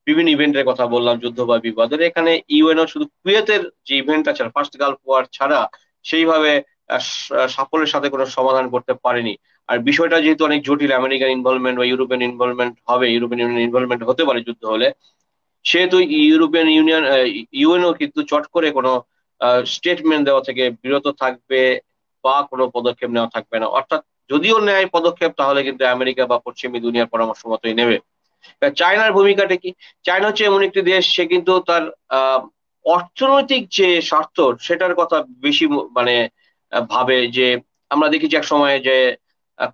বিভিন্ন ইভেন্টের কথা বললাম, যুদ্ধ বা বিবাদের, এখানে ইউএনও শুধু কুয়েতের যে ইভেন্টটা ছাড়া, ফার্স্ট গালফ ওয়ার ছাড়া সেইভাবে সাফল্যের সাথে কোনো সমাধান করতে পারেনি। আর বিষয়টা যেহেতু অনেক জটিল, আমেরিকান ইনভলভমেন্ট বা ইউরোপিয়ান ইনভলভমেন্ট হবে, ইউরোপিয়ান ইউনিয়ন ইনভলভমেন্ট হতে পারে যুদ্ধ হলে, সেহেতু ইউরোপিয়ান ইউনিয়ন ইউএনও কিন্তু চট করে কোনো স্টেটমেন্ট দেওয়া থেকে বিরত থাকবে বা কোনো পদক্ষেপ নেওয়া থাকবে না। অর্থাৎ যদিও নেয় পদক্ষেপ, তাহলে কিন্তু আমেরিকা বা পশ্চিমী দুনিয়ার পরামর্শ মতোই নেবে। চায়নার ভূমিকাটা কি? চায়না হচ্ছে এমন একটি দেশ, সে কিন্তু তার আহ অর্থনৈতিক যে স্বার্থ সেটার কথা বেশি মানে ভাবে। যে আমরা দেখেছি এক সময় যে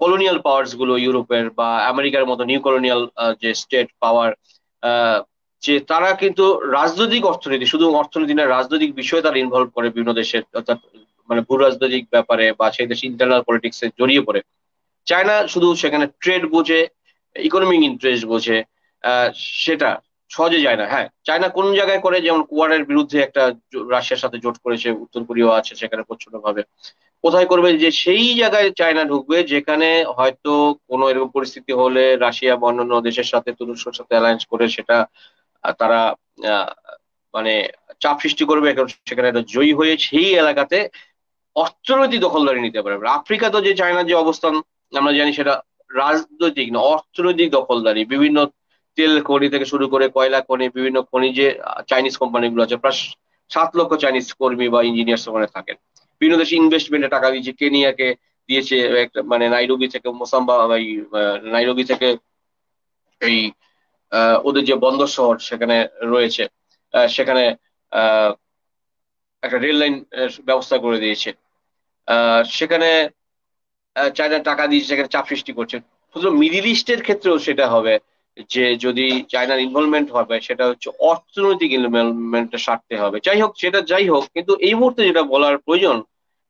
কলোনিয়াল পাওয়ার্স গুলো ইউরোপের বা আমেরিকার মতো নিউ কলোনিয়াল যে স্টেট পাওয়ার, যে তারা কিন্তু রাজনৈতিক অর্থনীতি, শুধু অর্থনীতি না, রাজনৈতিক বিষয়ে তারা ইনভলভ করে বিভিন্ন দেশের, অর্থাৎ মানে ভূ রাজনৈতিক ব্যাপারে বা সেই দেশের ইন্টারনাল পলিটিক্স এ জড়িয়ে পড়ে। চায়না শুধু সেখানে ট্রেড বোঝে, ইকোনমিক ইন্টারেস্ট বোঝে, আহ, সেটা সহজে যায় না। হ্যাঁ, চায়না কোন জায়গায় করে, যেমন কোয়ারের বিরুদ্ধে একটা রাশিয়ার সাথে জোট করেছে, উত্তর কোরিয়া আছে সেখানে প্রচ্ছন্ন ভাবে। কোথায় করবে? যে সেই জায়গায় চায়না ঢুকবে যেখানে হয়তো কোনো এরকম পরিস্থিতি হলে রাশিয়া বা অন্যান্য দেশের সাথে, তুরস্কের সাথে অ্যালায়েন্স করে সেটা তারা আহ, মানে চাপ সৃষ্টি করবে, কারণ সেখানে একটা জয়ী হয়ে সেই এলাকাতে অর্থনৈতিক দখলদারি নিতে পারবে। আফ্রিকা তো যে চায়নার যে অবস্থান আমরা জানি, সেটা রাজনৈতিক না, অর্থনৈতিক দখলদারি। বিভিন্ন তেল খনি থেকে শুরু করে কয়লা খনি, বিভিন্ন খনিজে চাইনিজ কোম্পানিগুলো আছে, প্রায় 7 লক্ষ চাইনিজ কর্মী বা ইঞ্জিনিয়ার্স ওখানে থাকেন। বিভিন্ন দেশে ইনভেস্টমেন্টে টাকা দিয়েছে, কেনিয়াকে দিয়েছে, একটা মানে নাইরোবি থেকে মোসাম্বা, এই নাইরোবি থেকে এই ওদের যে বন্দর শহর সেখানে রয়েছে, সেখানে আহ একটা রেল লাইন ব্যবস্থা করে দিয়েছে। সেখানে চায়না টাকা দিয়ে সেখানে চাপ সৃষ্টি করছে। শুধু মিডিল ইস্টের ক্ষেত্রেও সেটা হবে, যে যদি চায়নার ইনভলভমেন্ট হবে সেটা হচ্ছে অর্থনৈতিক ইনভলভমেন্টের স্বার্থে হবে। যাই হোক, সেটা যাই হোক, কিন্তু এই মুহূর্তে যেটা বলার প্রয়োজন,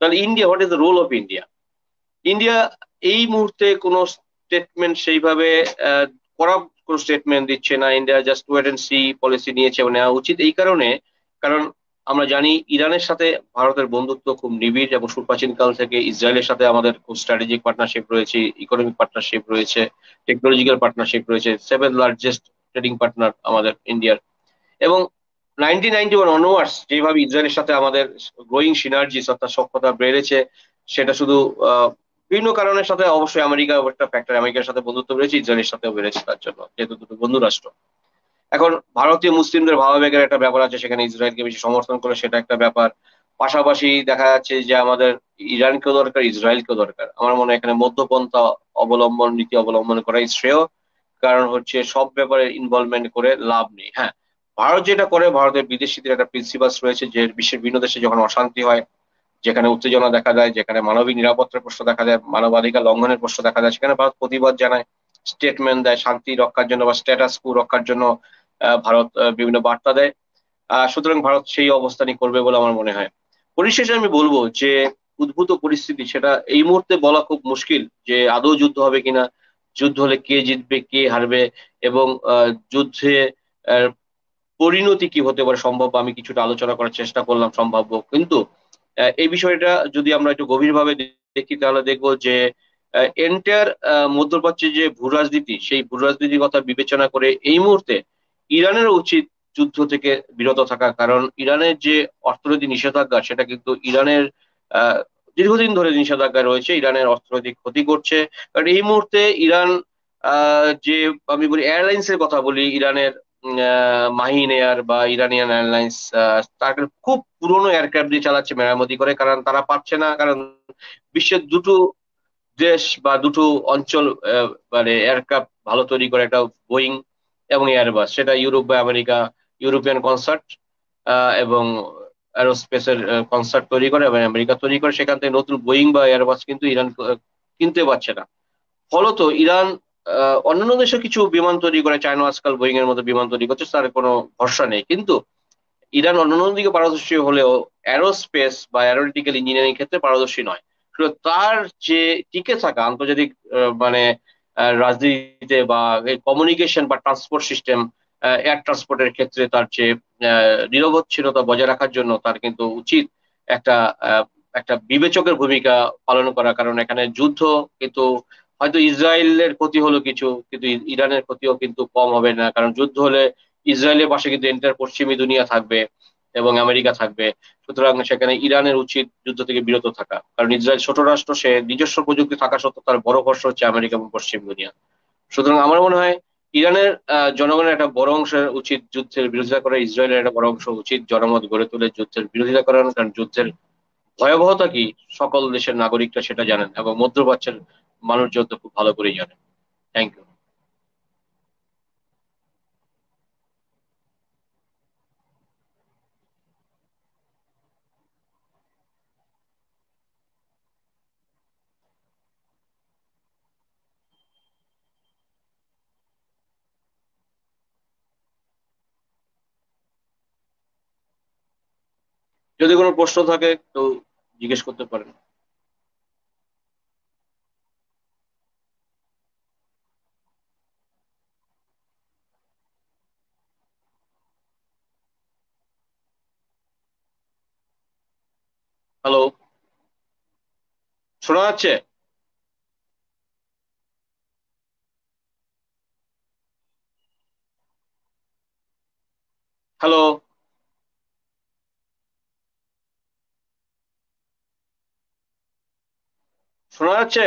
তাহলে India, what is the role of India? India এই মুহূর্তে কোনো স্টেটমেন্ট সেইভাবে আহ, কড়া কোনো স্টেটমেন্ট দিচ্ছে না। India just wait and see policy নিয়েছে এবং নেওয়া উচিত এই কারণে, কারণ আমরা জানি ইরানের সাথে ভারতের বন্ধুত্ব খুব নিবিড়, এবং সুপ্রাচীন কাল থেকে ইসরায়েলের সাথে আমাদের খুব স্ট্র্যাটেজিক পার্টনারশিপ রয়েছে, ইকোনমিক পার্টনারশিপ রয়েছে, টেকনোলজিক্যাল পার্টনারশিপ রয়েছে। 7th লার্জেস্ট ট্রেডিং পার্টনার আমাদের ইন্ডিয়ার। এবং 1991 অনওয়ার্ডস যেভাবে ইসরায়েলের সাথে আমাদের গ্রোয়িং সিনার্জিস অর্থাৎ সখ্যতা বেড়েছে, সেটা শুধু আহ, বিভিন্ন কারণের সাথে, অবশ্যই আমেরিকা একটা ফ্যাক্টর, আমেরিকার সাথে বন্ধুত্ব বেড়েছে, ইসরায়েলের সাথেও বেড়েছে, তার জন্য যেহেতু দুটো বন্ধু রাষ্ট্র। এখন ভারতীয় মুসলিমদের ভাবাবেগের একটা ব্যাপার আছে, সেখানে ইসরায়েলকে বেশি সমর্থন করে, সেটা একটা ব্যাপার। পাশাপাশি দেখা যাচ্ছে যে আমাদের ইরানকেও দরকার, ইসরায়েলকেও দরকার। আমার মনে হয় এখানে মধ্যপন্থা অবলম্বন, নীতি অবলম্বন করাই শ্রেয়। কারণ হচ্ছে সব ব্যাপারে ইনভলভমেন্ট করে লাভ নেই। হ্যাঁ, ভারত যেটা করে, ভারতের বিদেশিদের একটা প্রিন্সিপালস রয়েছে, যে বিশ্বের বিভিন্ন দেশে যখন অশান্তি হয়, যেখানে উত্তেজনা দেখা যায়, যেখানে মানবিক নিরাপত্তার প্রশ্ন দেখা যায়, মানবাধিকার লঙ্ঘনের প্রশ্ন দেখা যায়, সেখানে ভারত প্রতিবাদ জানায়, স্টেটমেন্ট দেয় শান্তি রক্ষার জন্য বা স্ট্যাটাস কো রক্ষার জন্য। ভারত বিভিন্ন বার্তা দেয়। সুতরাং ভারত সেই অবস্থানই করবে বলে আমার মনে হয়। পরিশেষে আমি বলবো যে উদ্ভূত পরিস্থিতি, সেটা এই মুহূর্তে বলা খুব মুশকিল যে আদৌ যুদ্ধ হবে কিনা, যুদ্ধ হলে কে জিতবে কে হারবে, এবং যুদ্ধে আহ, পরিণতি কি হতে পারে সম্ভব, আমি কিছুটা আলোচনা করার চেষ্টা করলাম সম্ভাব্য। কিন্তু এই বিষয়টা যদি আমরা একটু গভীরভাবে দেখি, তাহলে দেখবো যে এন্টায়ার মধ্যপ্রাচ্যে যে ভূ রাজনীতি, সেই ভূ রাজনীতির কথা বিবেচনা করে এই মুহূর্তে ইরানের উচিত যুদ্ধ থেকে বিরত থাকা। কারণ ইরানের যে অর্থনৈতিক নিষেধাজ্ঞা, সেটা কিন্তু ইরানের আহ দীর্ঘদিন ধরে নিষেধাজ্ঞা রয়েছে, ইরানের অর্থনৈতিক ক্ষতি করছে। কারণ এই মুহূর্তে ইরান যে আমি বলি এয়ারলাইন্স এর কথা বলি, ইরানের মাহিন এয়ার বা ইরানিয়ান এয়ারলাইন্স, তারা খুব পুরনো এয়ারক্রাফট দিয়ে চালাচ্ছে মেরামতি করে, কারণ তারা পারছে না। কারণ বিশ্বের দুটো দেশ বা দুটো অঞ্চল মানে এয়ারক্রাফট ভালো তৈরি করে, একটা বোয়িং এবং এয়ারবাস, সেটা ইউরোপ বা আমেরিকা, ইউরোপিয়ান কনসার্ট এবং অ্যারোস্পেসের কনসার্ট তৈরি করে এবং আমেরিকা তৈরি করে। সেখান থেকে নতুন বোয়িং বা এয়ারবাস কিন্তু ইরান কিনতে পারছে না। ফলত ইরান অন্যান্য দেশে কিছু বিমান তৈরি করে, চায়না আজকাল বোয়িং এর মতো বিমান তৈরি করছে, তার কোনো ভরসা নেই। কিন্তু ইরান অন্যান্য দিকে পারদর্শী হলেও অ্যারোস্পেস বা অ্যারোনটিক্যাল ইঞ্জিনিয়ারিং ক্ষেত্রে পারদর্শী নয়। সুতরাং তার যে টিকে থাকা আন্তর্জাতিক মানে রাজনীতিতে বা কমিউনিকেশন বা ট্রান্সপোর্ট সিস্টেম, এয়ার ট্রান্সপোর্টের ক্ষেত্রে তার যে নিরবচ্ছিন্নতা বজায় রাখার জন্য তার কিন্তু উচিত একটা একটা বিবেচকের ভূমিকা পালন করা, কারণ এখানে যুদ্ধ কিন্তু হয়তো ইসরায়েলের ক্ষতি হলো কিছু, কিন্তু ইরানের ক্ষতিও কিন্তু কম হবে না, কারণ যুদ্ধ হলে ইসরায়েলের পাশে কিন্তু এন্টার পশ্চিমী দুনিয়া থাকবে এবং আমেরিকা থাকবে। সুতরাং সেখানে ইরানের উচিত যুদ্ধ থেকে বিরত থাকা, কারণ ইসরায়েল ছোট রাষ্ট্র, সে নিজস্ব প্রযুক্তি থাকা সত্ত্বেও তার বড় ভরসা হচ্ছে আমেরিকা এবং পশ্চিম দুনিয়া। সুতরাং আমার মনে হয় ইরানের জনগণের একটা বড় অংশের উচিত যুদ্ধের বিরোধিতা করা, ইসরায়েলের একটা বড় অংশ উচিত জনমত গড়ে তুলে যুদ্ধের বিরোধিতা করানো, কারণ যুদ্ধের ভয়াবহতা কি সকল দেশের নাগরিকরা সেটা জানেন এবং মধ্যপ্রাচ্যের মানুষজন তো খুব ভালো করেই জানেন। Thank you. যদি কোনো প্রশ্ন থাকে তো জিজ্ঞেস করতে পারেন। হ্যালো, শোনা যাচ্ছে? হ্যালো, শোনা যাচ্ছে?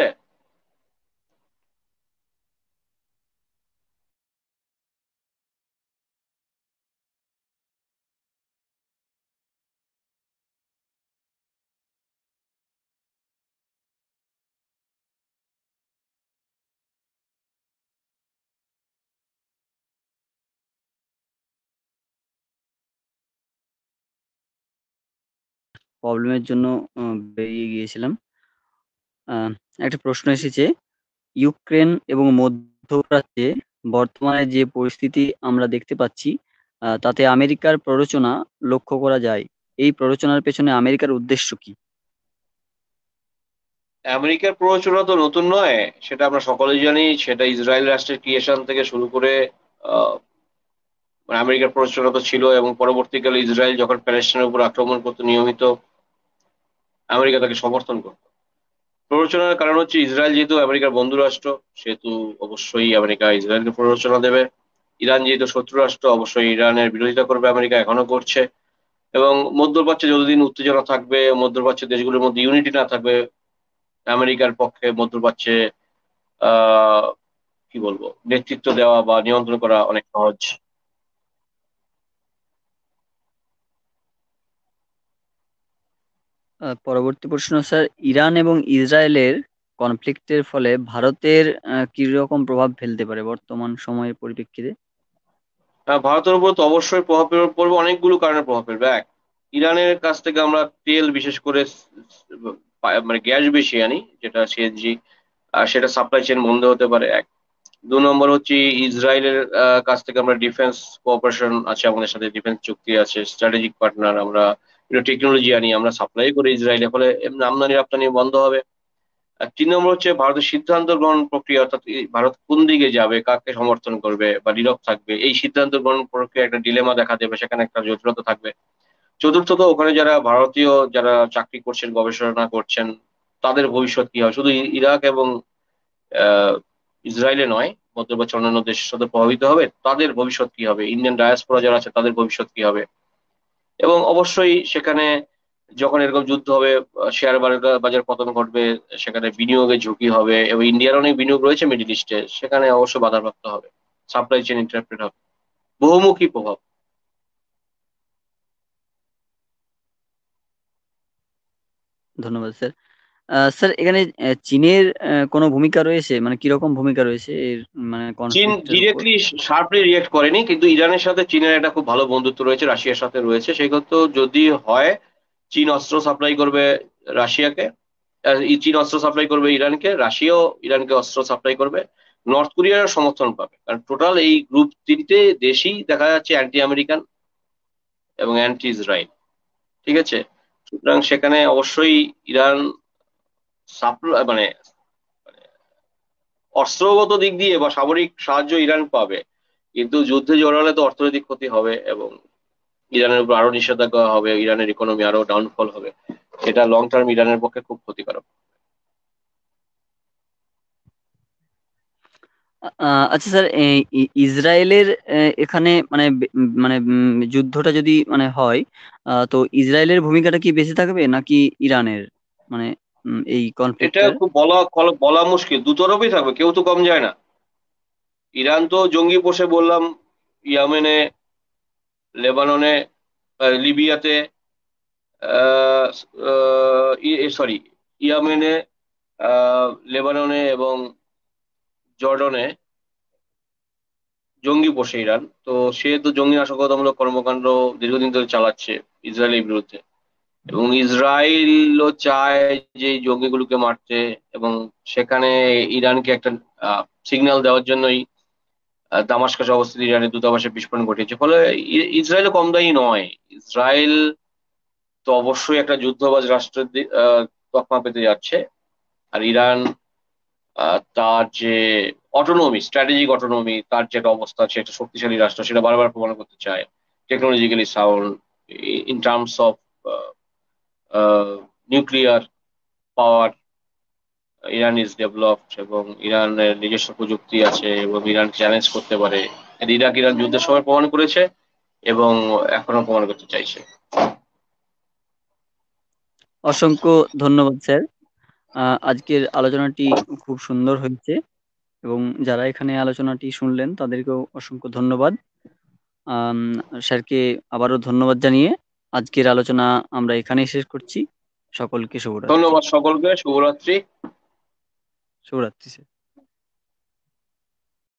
প্রবলেমের জন্য বেরিয়ে গিয়েছিলাম। আহ, একটা প্রশ্ন এসেছে, ইউক্রেন এবং মধ্যপ্রাচ্যে বর্তমানে যে পরিস্থিতি আমরা দেখতে পাচ্ছি, তাতে আমেরিকার প্ররোচনা লক্ষ্য করা যায়। এই প্ররোচনার পেছনে আমেরিকার উদ্দেশ্য কি? আমেরিকার প্ররোচনা তো নতুন নয়, সেটা আমরা সকলেই জানি। সেটা ইসরায়েল রাষ্ট্রের ক্রিয়েশন থেকে শুরু করে আহ, মানে আমেরিকার প্ররোচনা তো ছিল, এবং পরবর্তীকালে ইসরায়েল যখন প্যালেস্টাইনের উপর আক্রমণ করতো নিয়মিত, আমেরিকা তাকে সমর্থন করতো। প্ররোচনার কারণ হচ্ছে ইসরায়েল যেহেতু আমেরিকার বন্ধু রাষ্ট্র, সেহেতু অবশ্যই আমেরিকা ইসরায়েলকে প্ররোচনা দেবে। ইরান যেহেতু শত্রু রাষ্ট্র, অবশ্যই ইরানের বিরোধিতা করবে, আমেরিকা এখনো করছে। এবং মধ্যপ্রাচ্যে যতদিন উত্তেজনা থাকবে, মধ্যপ্রাচ্যের দেশগুলোর মধ্যে ইউনিটি না থাকবে, আমেরিকার পক্ষে মধ্যপ্রাচ্যে আহ কি বলবো, নেতৃত্ব দেওয়া বা নিয়ন্ত্রণ করা অনেক সহজ। পরবর্তী প্রশ্ন স্যার, ইরান এবং ইসরায়েলের কনফ্লিক্টের ফলে ভারতের কি রকম প্রভাব ফেলতে পারে বর্তমান সময়ের পরিপ্রেক্ষিতে? ভারতের উপর তো অবশ্যই প্রভাব পড়বে, অনেকগুলো কারণে প্রভাব ফেলবে। এক, ইরানের কাছ থেকে আমরা তেল, বিশেষ করে মানে গ্যাস বেশি আনি, যেটা সিএনজি, আর সেটা সাপ্লাই চেইন বন্ধ হতে পারে। এক, 2 নম্বর হচ্ছে ইসরায়েলের কাছ থেকে আমরা ডিফেন্স কোঅপারেশন আছে, আমাদের সাথে ডিফেন্স চুক্তি আছে, স্ট্র্যাটেজিক পার্টনার আমরা। টেকনোলজি আনি, আমরা সাপ্লাই করি ইসরায়েলের, ফলে এমনি আমদানি রপ্তানি বন্ধ হবে। আর 3 নম্বর হচ্ছে ভারতের সিদ্ধান্ত গ্রহণ প্রক্রিয়া, অর্থাৎ এই ভারত কোন দিকে যাবে, কাকে সমর্থন করবে বা নীরব থাকবে, এই সিদ্ধান্ত গ্রহণ প্রক্রিয়া একটা ডিলেমা দেখা দেবে, সেখানে একটা জটিলতা থাকবে। চতুর্থত, ওখানে যারা ভারতীয় যারা চাকরি করছেন, গবেষণা করছেন, তাদের ভবিষ্যৎ কি হবে, শুধু ইরাক এবং আহ ইসরায়েলে নয়, মধ্যপ্রাচ্যের অন্যান্য দেশের সাথে প্রভাবিত হবে, তাদের ভবিষ্যৎ কি হবে, ইন্ডিয়ান ডায়াসপোরা যারা আছে তাদের ভবিষ্যৎ কি হবে। এবং অবশ্যই সেখানে যখন এরকম যুদ্ধ হবে, শেয়ার বাজার বাজার পতন ঘটবে, সেখানে বিনিয়োগের ঝুঁকি হবে, এবং ইন্ডিয়ার অনেক বিনিয়োগ রয়েছে মিডিল ইস্টে, সেখানে অবশ্য বাধাপ্রাপ্ত হবে, সাপ্লাই চেইন ইন্টারপ্রেট হবে, বহুমুখী প্রভাব। ধন্যবাদ স্যার। স্যার, এখানে চীনের কোনো ভূমিকা রয়েছে, মানে কিরকম ভূমিকা রয়েছে এর, মানে চীন কনফ্লিক্টের উপর? ডিরেক্টলি শার্পলি রিয়েক্ট করেনি, কিন্তু ইরানের সাথে চীনের একটা খুব ভালো বন্ধুত্ব রয়েছে, রাশিয়ার সাথে রয়েছে। সেক্ষেত্রে যদি হয়, চীন অস্ত্র সাপ্লাই করবে রাশিয়াকে, চীন অস্ত্র সাপ্লাই করবে ইরানকে, রাশিয়াও ইরানকে অস্ত্র সাপ্লাই করবে। নর্থ কোরিয়ার সমর্থন পাবে, কারণ টোটাল এই গ্রুপ তিনটে দেশই দেখা যাচ্ছে অ্যান্টি আমেরিকান এবং অ্যান্টি ইসরায়েল। ঠিক আছে, সুতরাং সেখানে অবশ্যই ইরান সাপ্লাই মানে অস্ত্রগত দিক দিয়ে বা সামরিক সাহায্য ইরান পাবে, কিন্তু যুদ্ধে জড়ালে তো অর্থনৈতিক ক্ষতি হবে এবং ইরানের উপর আরো নিষেধাজ্ঞা হবে, ইরানের ইকোনমি আরো ডাউনফল হবে, সেটা লং টার্ম ইরানের পক্ষে খুব ক্ষতিকারক। আচ্ছা স্যার, ইসরায়েলের এখানে মানে যুদ্ধটা যদি মানে হয়, তো ইসরায়েলের ভূমিকাটা কি বেশি থাকবে নাকি ইরানের, মানে এই এটা কনফ্লিক্টটার? খুব বলা বলা মুশকিল, দুতরফই থাকবে, কেউ তো কম যায় না। ইরান তো জঙ্গি পোষে বললাম, ইয়েমেনে, লেবাননে, লিবিয়াতে, সরি, ইয়েমেনে, লেবাননে এবং জর্ডনে জঙ্গি পোষে ইরান। তো সে তো জঙ্গি নাশকতামূলক কর্মকাণ্ড দীর্ঘদিন ধরে চালাচ্ছে ইসরায়েলের বিরুদ্ধে, এবং ইসরায়েলও চায় যে এই জঙ্গিগুলোকে মারতে, এবং সেখানে ইরানকে একটা সিগন্যাল দেওয়ার জন্যই দামাস্কাসে অবস্থিত ইরানের দূতাবাসে বিস্ফোরণ ঘটিয়েছে। ফলে ইসরায়েলও কম দায়ী নয়। ইসরায়েল তো অবশ্যই একটা যুদ্ধবাজ রাষ্ট্রের তকমা পেতে যাচ্ছে। আর ইরান তার যে অটোনমি, স্ট্র্যাটেজিক অটোনমি, তার যে একটা অবস্থা, সে একটা শক্তিশালী রাষ্ট্র, সেটা বারবার প্রমাণ করতে চায়। Technologically sound, in terms of nuclear power, Iran is developed, এবং ইরানের নিজস্ব প্রযুক্তি আছে এবং ইরান চ্যালেঞ্জ করতে পারে। ইরাক ইরান যুদ্ধের সময় প্রমাণ করেছে এবং এখনো প্রমাণ করতে চাইছে। অসংখ্য ধন্যবাদ স্যার। আজকের আলোচনাটি খুব সুন্দর হয়েছে এবং যারা এখানে আলোচনাটি শুনলেন তাদেরকেও অসংখ্য ধন্যবাদ। আম, স্যারকে আবারও ধন্যবাদ জানিয়ে আজকের আলোচনা আমরা এখানেই শেষ করছি। সকলকে শুভরাত্রি। ধন্যবাদ সকলকে, শুভরাত্রি। শুভরাত্রি স্যার।